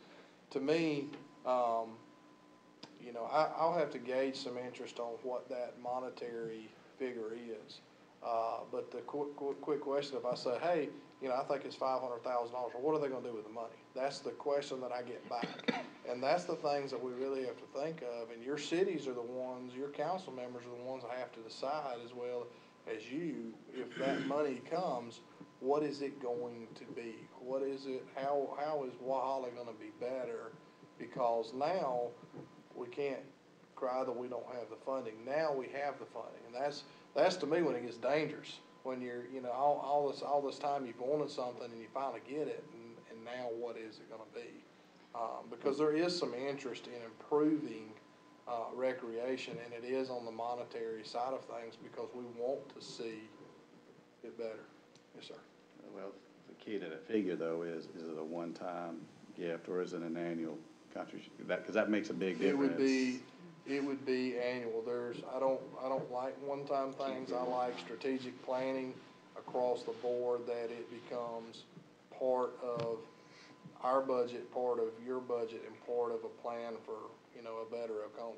to me, you know, I'll have to gauge some interest on what that monetary figure is. But the quick question, if I say, hey, you know, I think it's $500,000, well, what are they gonna do with the money? That's the question that I get back. And that's the things that we really have to think of. And your cities are the ones, your council members are the ones that have to decide, as well as you, if that money comes, what is it going to be? What is it, how is Walhalla gonna be better? Because now, we can't cry that we don't have the funding. Now we have the funding, and that's to me when it gets dangerous. When you're, you know, all this time you've wanted something and you finally get it, and now what is it going to be? Because there is some interest in improving recreation, and it is on the monetary side of things because we want to see it better. Yes, sir. Well, the key to that figure though is it a one-time gift or is it an annual contribution? Because that makes a big difference. It would be annual. I don't like one-time things. I like strategic planning across the board, that it becomes part of our budget, part of your budget, and part of a plan for, you know, a better Oconee.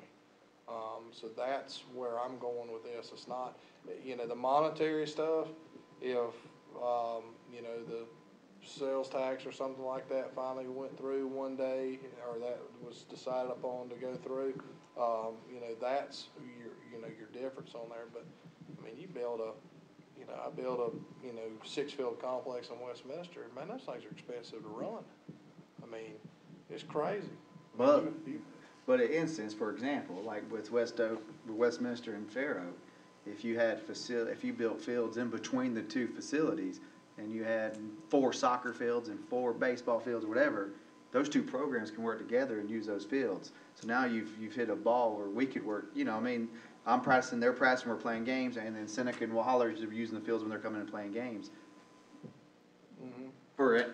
So that's where I'm going with this. It's not, you know, the monetary stuff, if, you know, the sales tax or something like that finally went through one day, or that was decided upon to go through, you know, that's your difference on there. But I mean, I build a 6-field complex in Westminster. Man, those things are expensive to run. I mean, it's crazy. But an instance, for example, like with Westminster and Fair Oak, if you built fields in between the two facilities, and you had 4 soccer fields and 4 baseball fields or whatever, those two programs can work together and use those fields. So now you've hit a ball where we could work, you know, I mean, I'm practicing, they're practicing, we're playing games, and then Seneca and Walhalla are using the fields when they're coming and playing games. Mm-hmm.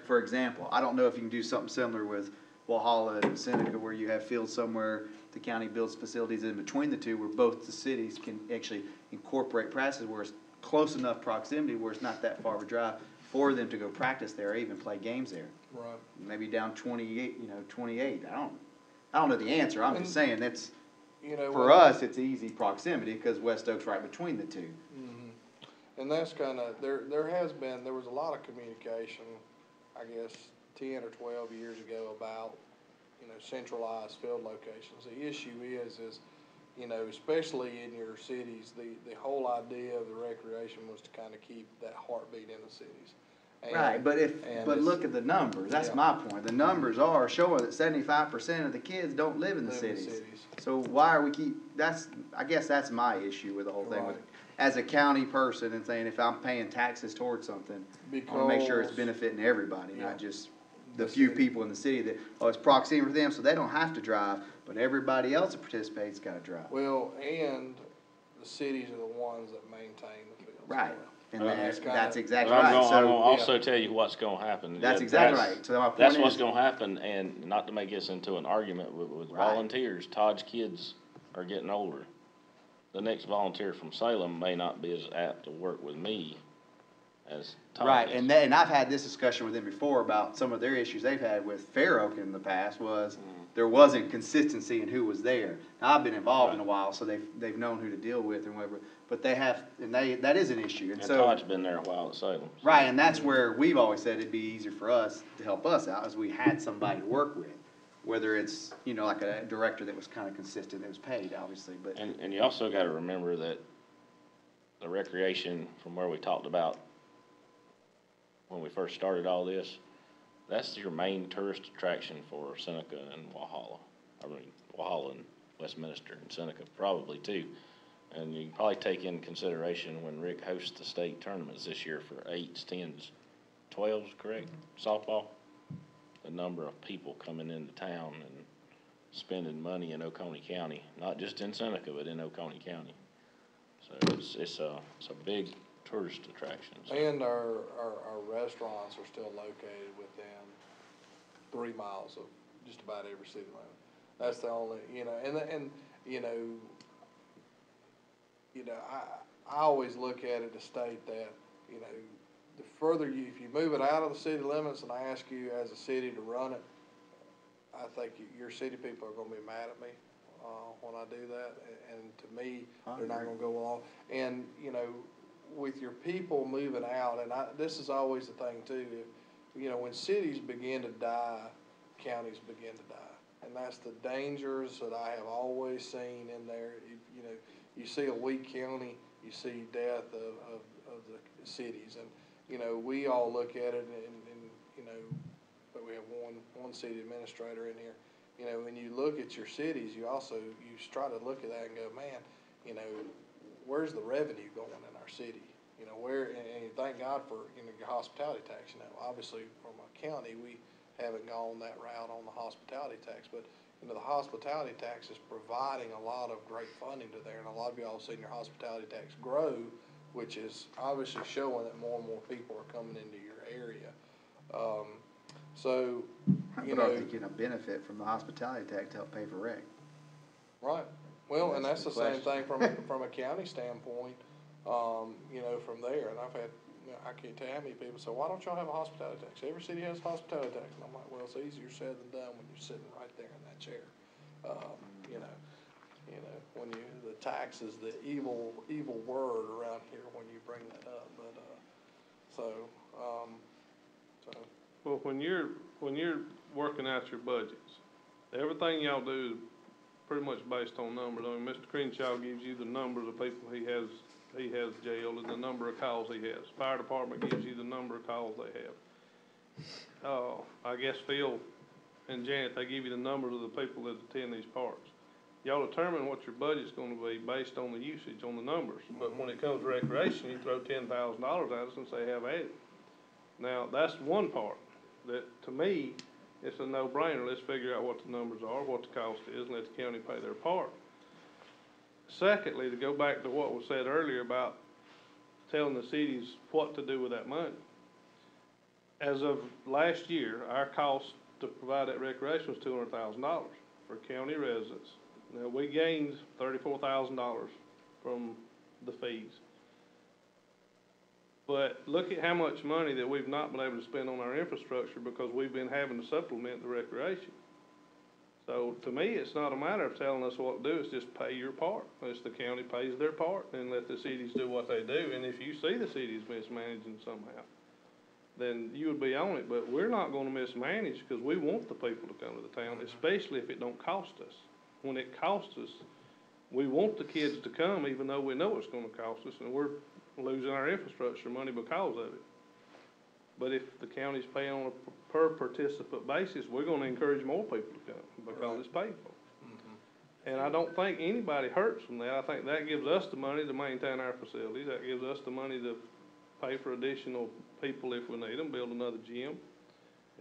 For example, I don't know if you can do something similar with Walhalla and Seneca, where you have fields somewhere, the county builds facilities in between the two, where both the cities can actually incorporate practices where it's close enough proximity where it's not that far of a drive. for them to go practice there or even play games there. Right. Maybe down 28, 28. I don't know the answer. I'm just saying that's, You know, for us, it's easy proximity because West Oak's right between the two. and that's kinda, there was a lot of communication, I guess, 10 or 12 years ago about, centralized field locations. The issue is, especially in your cities, the whole idea of the recreation was to kinda keep that heartbeat in the cities. And- Right, but and it's- look at the numbers. That's Yeah. my point. The numbers are showing that 75% of the kids don't live in the Live in the cities. cities. So why are we I guess that's my issue with the whole thing. Right. As a county person and saying if I'm paying taxes towards something, I wanna make sure it's Because- benefiting everybody, Yeah. not just the The few city. people in the city that, it's proximity for them, so they don't have to drive, but everybody else that participates gotta drive. Well, and the cities are the ones that maintain the fields. as Right, well. and That's that's kinda- exactly But I'm right, gonna so. also tell you what's gonna happen. That's Yeah, exactly right. So my point That's what's is- gonna happen, and not to make this into an argument with Right. volunteers, Todd's kids are getting older. The next volunteer from Salem may not be as apt to work with me as Todd Right, is. and I've had this discussion with them before about some of their issues they've had with Fair Oak in the past was there wasn't consistency in who was there. Now, I've been involved in a while, so they've known who to deal with and whatever, but that is an issue, and And so. Todd's been there a while at Salem. Right, and that's where we've always said it'd be easier for us to help us out, is we had somebody to work with. Whether it's, like a director that was kind of consistent, that was paid, obviously, but. And you also gotta remember that the recreation, from where we talked about when we first started all this, that's your main tourist attraction for Seneca and Walhalla. I mean, Walhalla and Westminster and Seneca probably too. And you can probably take in consideration when Rick hosts the state tournaments this year for 8s, 10s, 12s, correct? Softball? The number of people coming into town and spending money in Oconee County, not just in Seneca, but in Oconee County. So it's a big tourist attraction. So. And our restaurants are still located within 3 miles of just about every city limit. That's the only, I always look at it to state that, the further if you move it out of the city limits and I ask you as a city to run it, I think your city people are gonna be mad at me, when I do that. And to me, they're not gonna go along. And, with your people moving out, and this is always the thing too, when cities begin to die, counties begin to die. And that's the dangers that I have always seen in there. You see a weak county, you see death of the cities. And, we all look at it and but we have one city administrator in here. When you look at your cities, you try to look at that and go, man, where's the revenue going in our city? And thank God for, your hospitality tax. Obviously from a county, we haven't gone that route on the hospitality tax, but, the hospitality tax is providing a lot of great funding to there, and a lot of y'all have seen your hospitality tax grow, which is obviously showing that more and more people are coming into your area. So, But I think you're gonna benefit from the hospitality tax to help pay for rec. right, well, and that's That's the the same thing from a county standpoint, from there, and I've had, I can't tell you how many people say, why don't y'all have a hospitality tax? Every city has a hospitality tax, and I'm like, well, it's easier said than done when you're sitting right there in that chair. When the tax is the evil word around here when you bring that up, but, Well, when you're working out your budgets, everything y'all do is pretty much based on numbers. I mean, Mr. Crenshaw gives you the numbers of people he has jailed and the number of calls he has. Fire department gives you the number of calls they have. I guess Phil and Janet, they give you the numbers of the people that attend these parks. Y'all determine what your budget's gonna be based on the usage, on the numbers. But when it comes to recreation, you throw $10,000 at us and say, have at it. Now, that's one part that, to me, it's a no-brainer. Let's figure out what the numbers are, what the cost is, and let the county pay their part. Secondly, to go back to what was said earlier about telling the cities what to do with that money. As of last year, our cost to provide that recreation was $200,000 for county residents. Now, we gained $34,000 from the fees. But look at how much money that we've not been able to spend on our infrastructure because we've been having to supplement the recreation. So to me, it's not a matter of telling us what to do, it's just pay your part. As the county pays their part, and let the cities do what they do. And if you see the cities mismanaging somehow, then you would be on it. But we're not gonna mismanage because we want the people to come to the town, especially if it don't cost us. When it costs us, we want the kids to come even though we know it's gonna cost us, and we're losing our infrastructure money because of it. But if the county's paying on a per participant basis, we're gonna encourage more people to come because it's paid for. And I don't think anybody hurts from that. I think that gives us the money to maintain our facilities. That gives us the money to pay for additional people if we need them, build another gym.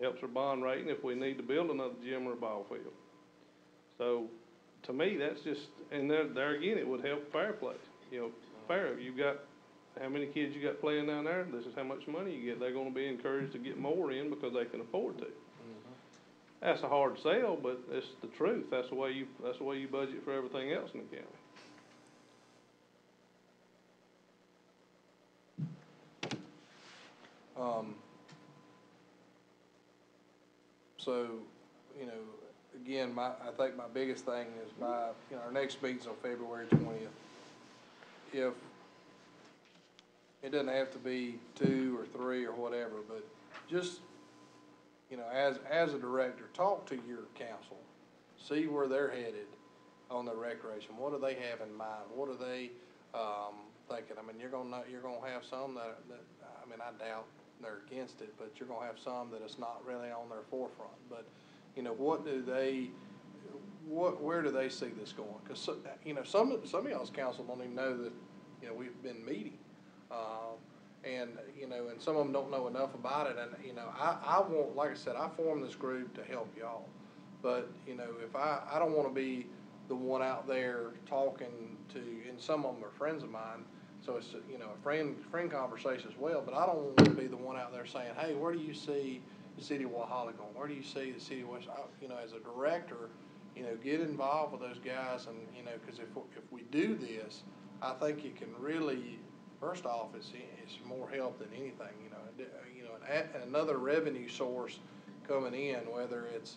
Helps our bond rating if we need to build another gym or a ball field. So, to me, that's just, and there again, it would help fair play. You know, fair, you've got, how many kids you got playing down there? This is how much money you get. They're gonna be encouraged to get more in because they can afford to. That's a hard sell, but it's the truth. That's the way you budget for everything else in the county. So, you know, again, I think my biggest thing is our next meeting's on February 20th. If, it doesn't have to be 2 or 3 or whatever, but just, you know, as a director, talk to your council, see where they're headed on their recreation. What do they have in mind? What are they, thinking? I mean, you're gonna have some that, I mean, I doubt they're against it, but you're gonna have some that it's not really on their forefront. But, you know, where do they see this going? Cause, you know, some of y'all's council don't even know that, you know, we've been meeting. And, you know, and some of them don't know enough about it. And, you know, I want, like I said, I formed this group to help y'all. But, you know, if I don't wanna be the one out there talking to, and some of them are friends of mine, so it's, you know, a friend conversation as well, but I don't want to be the one out there saying, hey, where do you see the city of Walhalla going? Where do you see the city of West? You know, as a director, you know, get involved with those guys, and, you know, because if we do this, I think it can really, first off, it's more help than anything, you know, and another revenue source coming in, whether it's,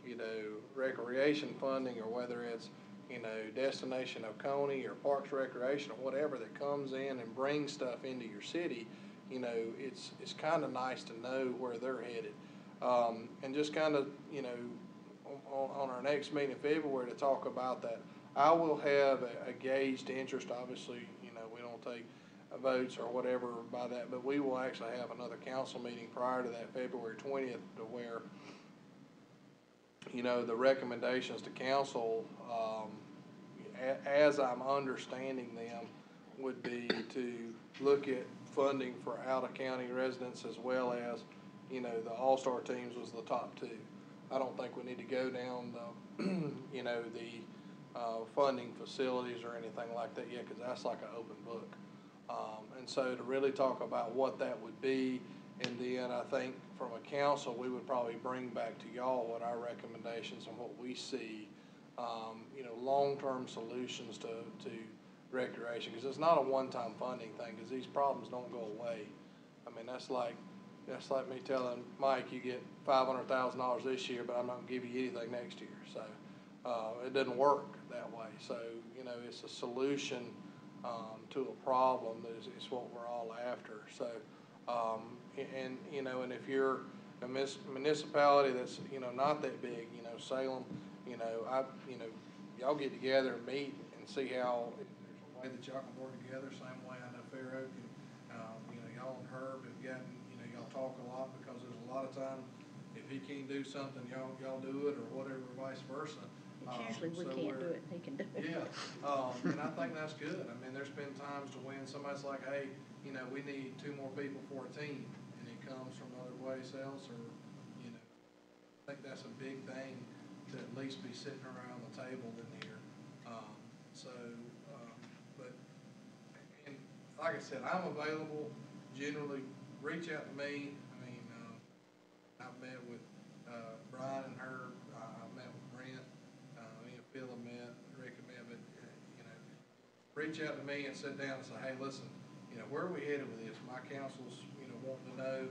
you know, recreation funding or whether it's, you know, Destination Oconee or Parks Recreation or whatever that comes in and brings stuff into your city, you know, it's kind of nice to know where they're headed. And just kind of, you know, on our next meeting in February to talk about that, I will have a gauged interest. Obviously, you know, we don't take votes or whatever by that, but we will actually have another council meeting prior to that February 20th to where, you know, the recommendations to council, as I'm understanding them, would be to look at funding for out-of-county residents as well as, you know, the all-star teams was the top 2. I don't think we need to go down the, you know, the funding facilities or anything like that yet, because that's like an open book. And so to really talk about what that would be, and then I think from a council, we would probably bring back to y'all what our recommendations and what we see, you know, long-term solutions to recreation, because it's not a one-time funding thing, because these problems don't go away. I mean, that's like me telling Mike, you get $500,000 this year, but I'm not gonna give you anything next year. So it doesn't work that way. So, you know, it's a solution to a problem that is what we're all after. So, and, you know, and if you're a municipality that's, you know, not that big, you know, Salem, you know, y'all get together and meet and see how, if there's a way that y'all can work together, same way I know Fair Oak and, you know, y'all and Herb have gotten, you know, y'all talk a lot, because there's a lot of time, if he can't do something, y'all do it, or whatever, vice versa. It's usually we can't do it, he can do it. Yeah, and I think that's good. I mean, there's been times to when somebody's like, hey, you know, we need 2 more people for a team, and it comes from other place else, or, you know, I think that's a big thing to at least be sitting around the table in here. But, and like I said, I'm available. Generally, reach out to me. I mean, I've met with Brian and Herb. I've met with Brent. Me and Phil have met. Rick have met. But, you know, reach out to me and sit down and say, hey, listen, you know, where are we headed with this? My council's, you know, wanting to know.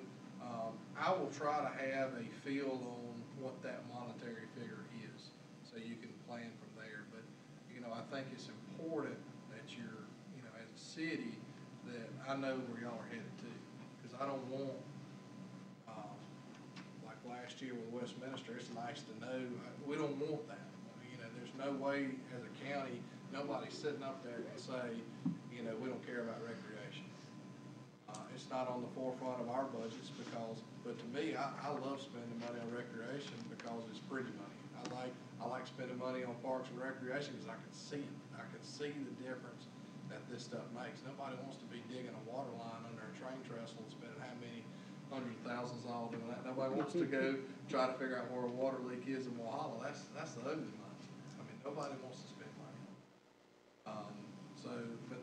I will try to have a feel on what that monetary figure is, so you can plan from there. But, you know, I think it's important that you're, you know, as a city, that I know where y'all are headed to. Because I don't want, like last year with Westminster, it's nice to know, we don't want that. You know, there's no way as a county, nobody's sitting up there and say, you know, we don't care about recreation. It's not on the forefront of our budgets but to me, I love spending money on recreation because it's pretty money. I like spending money on parks and recreation because I can see it. I can see the difference that this stuff makes. Nobody wants to be digging a water line under a train trestle and spending how many hundreds of thousands all doing that. Nobody wants to go try to figure out where a water leak is in Walhalla. That's the ugly money. I mean, nobody wants to spend money.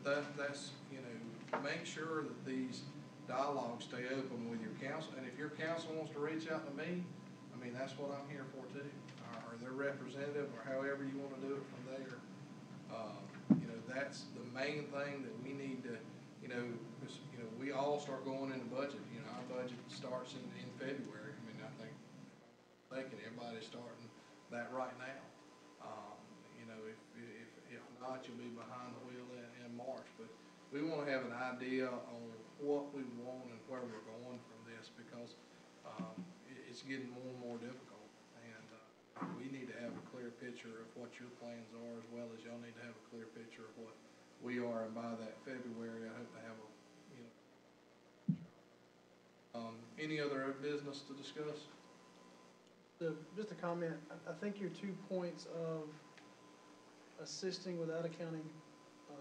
But that's, you know, make sure that these dialogues stay open with your council, and if your council wants to reach out to me, I mean, that's what I'm here for too, or their representative, or however you wanna do it from there. You know, that's the main thing that we need to, you know, we all start going into budget, you know, our budget starts in February. I mean, I think, everybody's starting that right now. You know, if not, you'll be behind the wheel in March, but we wanna have an idea on what we want and where we're going from this, because it's getting more and more difficult, and we need to have a clear picture of what your plans are, as well as y'all need to have a clear picture of what we are, and by that February, I hope to have a, you know. Any other business to discuss? Just a comment, I think your 2 points of assisting without accounting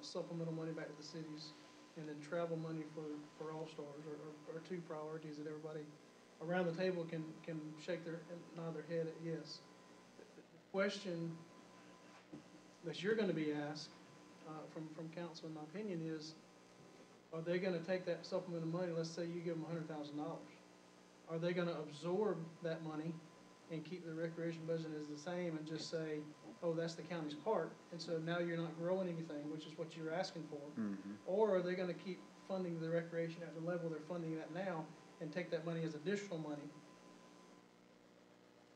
supplemental money back to the cities, and then travel money for All-Stars are two priorities that everybody around the table can shake their, nod their head at yes. The question that you're gonna be asked, from council, in my opinion, is, are they gonna take that supplemental money, let's say you give them $100,000. Are they gonna absorb that money and keep the recreation budget as the same and just say, oh, that's the county's part, and so now you're not growing anything, which is what you're asking for? Mm-hmm. Or are they gonna keep funding the recreation at the level they're funding it at now and take that money as additional money?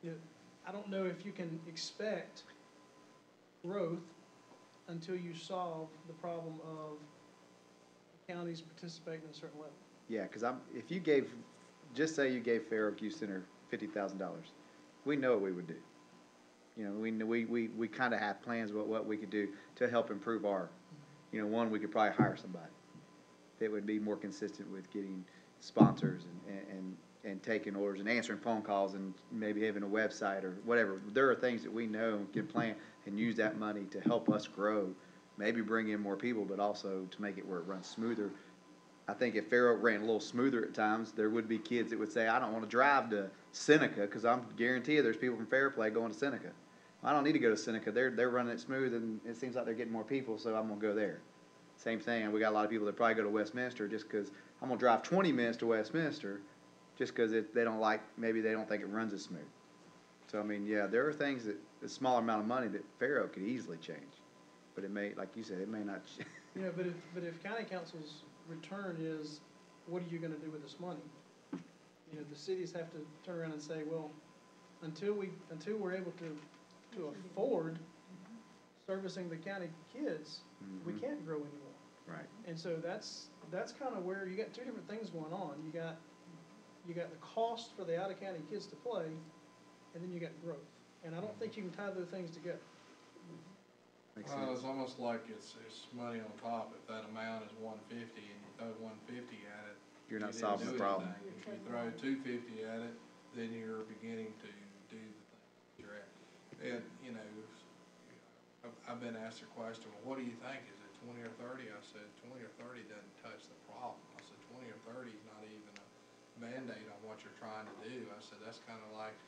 You know, I don't know if you can expect growth until you solve the problem of the counties participating at a certain level. Yeah, because if you just say you gave Fair Oak Youth Center $50,000, we know what we would do. You know, we kind of have plans about what we could do to help improve our, you know, one, we could probably hire somebody that would be more consistent with getting sponsors and taking orders and answering phone calls and maybe having a website or whatever. There are things that we know and can plan and use that money to help us grow, maybe bring in more people, but also to make it where it runs smoother. I think if Fair Oak ran a little smoother at times, there would be kids that would say, I don't want to drive to Seneca, because I'm guarantee you there's people from Fairplay going to Seneca. I don't need to go to Seneca. They're running it smooth, and it seems like they're getting more people, so I'm going to go there. Same thing, we got a lot of people that probably go to Westminster just because I'm going to drive 20 minutes to Westminster just because maybe they don't think it runs as smooth. So, I mean, yeah, there are things that a smaller amount of money that Fair Oak could easily change. But it may, like you said, it may not. You know, but if county council's return is, what are you gonna do with this money? You know, the cities have to turn around and say, well, until we're able to afford servicing the county kids, we can't grow anymore. Right. And so that's kind of where you got two different things going on. You got the cost for the out-of-county kids to play, and then you got growth. And I don't think you can tie those things together. Makes sense. It's almost like it's money on top. If that amount is 150 and you throw 150 at it, You're not you solving didn't the do problem. anything. If you throw 250 at it, then you're beginning to do the thing you're at. And, you know, I've been asked a question, well, what do you think? Is it 20 or 30? I said, 20 or 30 doesn't touch the problem. I said, 20 or 30 is not even a Band-Aid on what you're trying to do. I said, that's kind of like,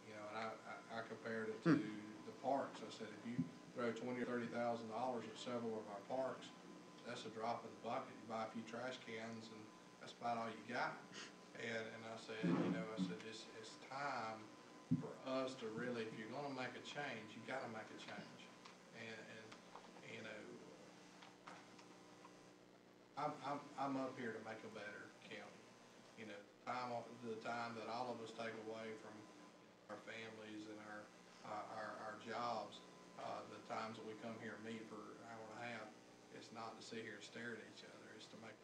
you know, and I compared it to the parks. I said, if you throw $20,000 or $30,000 at several of our parks, that's a drop in the bucket. You buy a few trash cans, and that's about all you got. And I said, you know, it's time for us to really, if you're going to make a change, you got to make a change. And you know, I'm up here to make a better county. You know, the time that all of us take away from our families and our jobs, the times that we come here and meet for an hour and a half, it's not to sit here and stare at each other, it's to make, it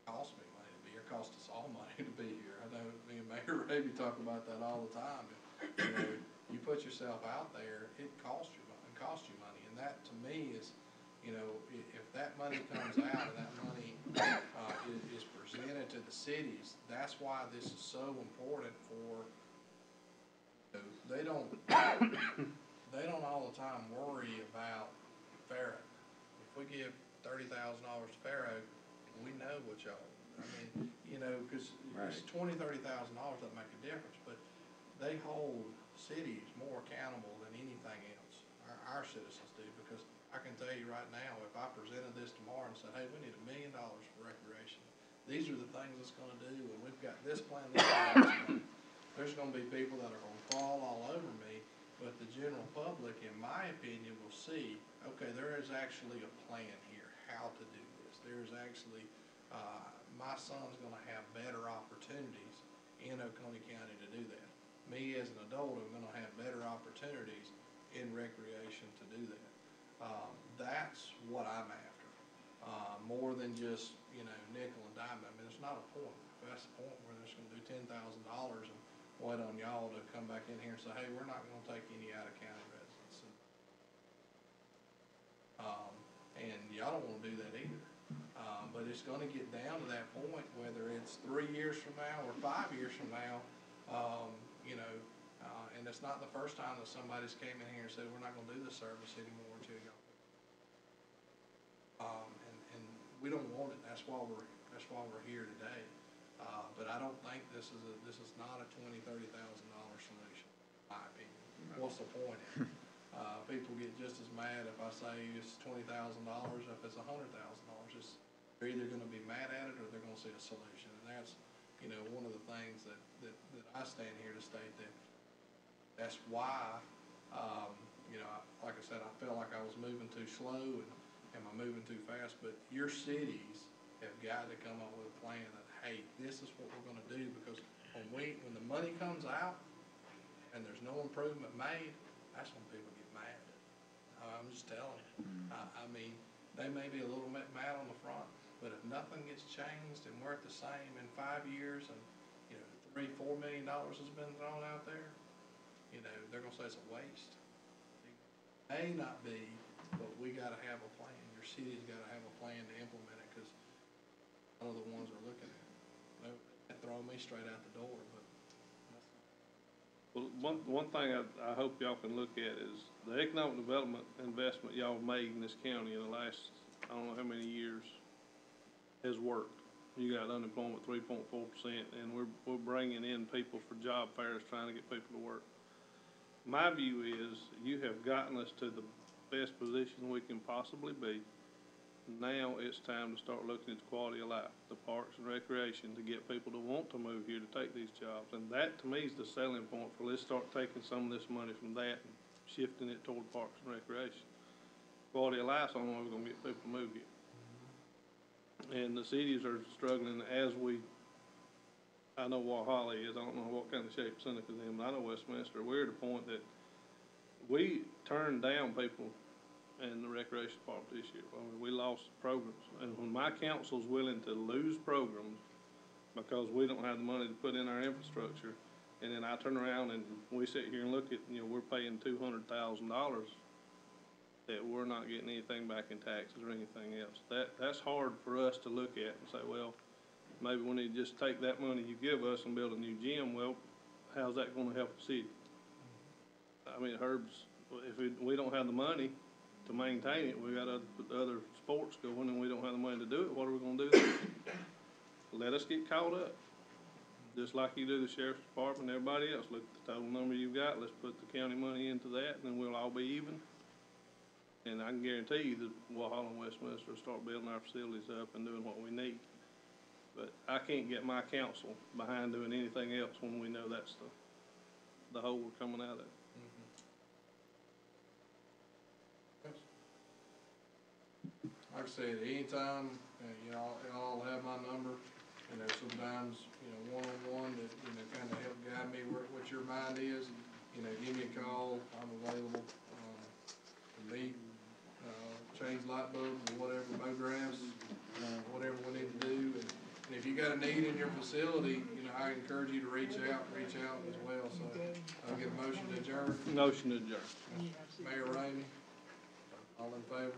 costs me money to be here, it costs us all money to be here. I know me and Mayor Raby talk about that all the time. You know, you put yourself out there, it costs you money, and that to me is, you know, if that money comes out and that money is presented to the cities, that's why this is so important for, you know, they don't all the time worry about Fair Oak. If we give $30,000 to Fair Oak, we know what y'all, I mean, you know, cause it's $20,000, $30,000 doesn't make a difference, but they hold cities more accountable than anything else. Our citizens do, because I can tell you right now, if I presented this tomorrow and said, hey, we need $1 million for recreation, these are the things it's gonna do, and we've got this plan, this plan, this plan. There's gonna be people that are gonna fall all over me, but the general public, in my opinion, will see, okay, there is actually a plan here, how to do this. There's actually, my son's gonna have better opportunities in Oconee County to do that. Me as an adult, I'm gonna have better opportunities in recreation to do that. That's what I'm after, more than just, you know, nickel and dime. I mean, it's not a point. If that's the point where they're just gonna do $10,000 and wait on y'all to come back in here and say, hey, we're not gonna take any out-of-county residents. And y'all don't wanna do that either. But it's gonna get down to that point, whether it's 3 years from now or 5 years from now, you know, and it's not the first time that somebody's came in here and said, we're not gonna do this service anymore until y'all. And we don't want it, that's why we're here today. But I don't think this is not a $20,000-$30,000 solution, in my opinion. What's the point in it? People get just as mad if I say it's $20,000, if it's $100,000. They're either gonna be mad at it or they're gonna see a solution. And that's, you know, one of the things that I stand here to state that that's why, you know, like I said, I felt like I was moving too slow and am I moving too fast? But your cities have got to come up with a plan that, hey, this is what we're gonna do, because when the money comes out and there's no improvement made, that's when people get mad. I'm just telling you. I mean, they may be a little bit mad on the front, but if nothing gets changed and we're at the same in 5 years and, you know, $3-4 million has been thrown out there, you know, they're gonna say it's a waste. It may not be, but we gotta have a plan. Your city's gotta have a plan to implement it, because none of the ones are looking at it. They throw me straight out the door, but. Well, one thing I hope y'all can look at is the economic development investment y'all made in this county in the last, I don't know how many years, has worked. You got unemployment 3.4%, and we're bringing in people for job fairs, trying to get people to work. My view is you have gotten us to the best position we can possibly be. Now it's time to start looking at the quality of life, the parks and recreation, to get people to want to move here to take these jobs. And that, to me, is the selling point for let's start taking some of this money from that and shifting it toward parks and recreation. Quality of life's the only way we're gonna get people to move here. And the cities are struggling I know Walhalla is, I don't know what kind of shape Seneca's in, but I know Westminster, we're at a point that we turned down people in the recreation department this year. I mean, we lost programs, and when my council's willing to lose programs because we don't have the money to put in our infrastructure, and then I turn around and we sit here and look at, you know, we're paying $200,000 that we're not getting anything back in taxes or anything else. That's hard for us to look at and say, well, maybe we need to just take that money you give us and build a new gym. Well, how's that gonna help the city? I mean, Herb's, if we don't have the money to maintain it, we got other sports going and we don't have the money to do it, what are we gonna do then? Let us get caught up. Just like you do the sheriff's department and everybody else. Look at the total number you've got, let's put the county money into that, and then we'll all be even. And I can guarantee you that Walhalla and Westminster will start building our facilities up and doing what we need. But I can't get my council behind doing anything else when we know that's the hole we're coming out of. like I said, anytime, y'all have my number. Sometimes, one-on-one that, kinda help guide me what your mind is. Give me a call, I'm available, to meet, change light bulbs or whatever, mow grass, whatever we need to do. And if you got a need in your facility, I encourage you to reach out as well. So I'll get a motion to adjourn. Motion adjourned. Mayor Ramey, all in favor?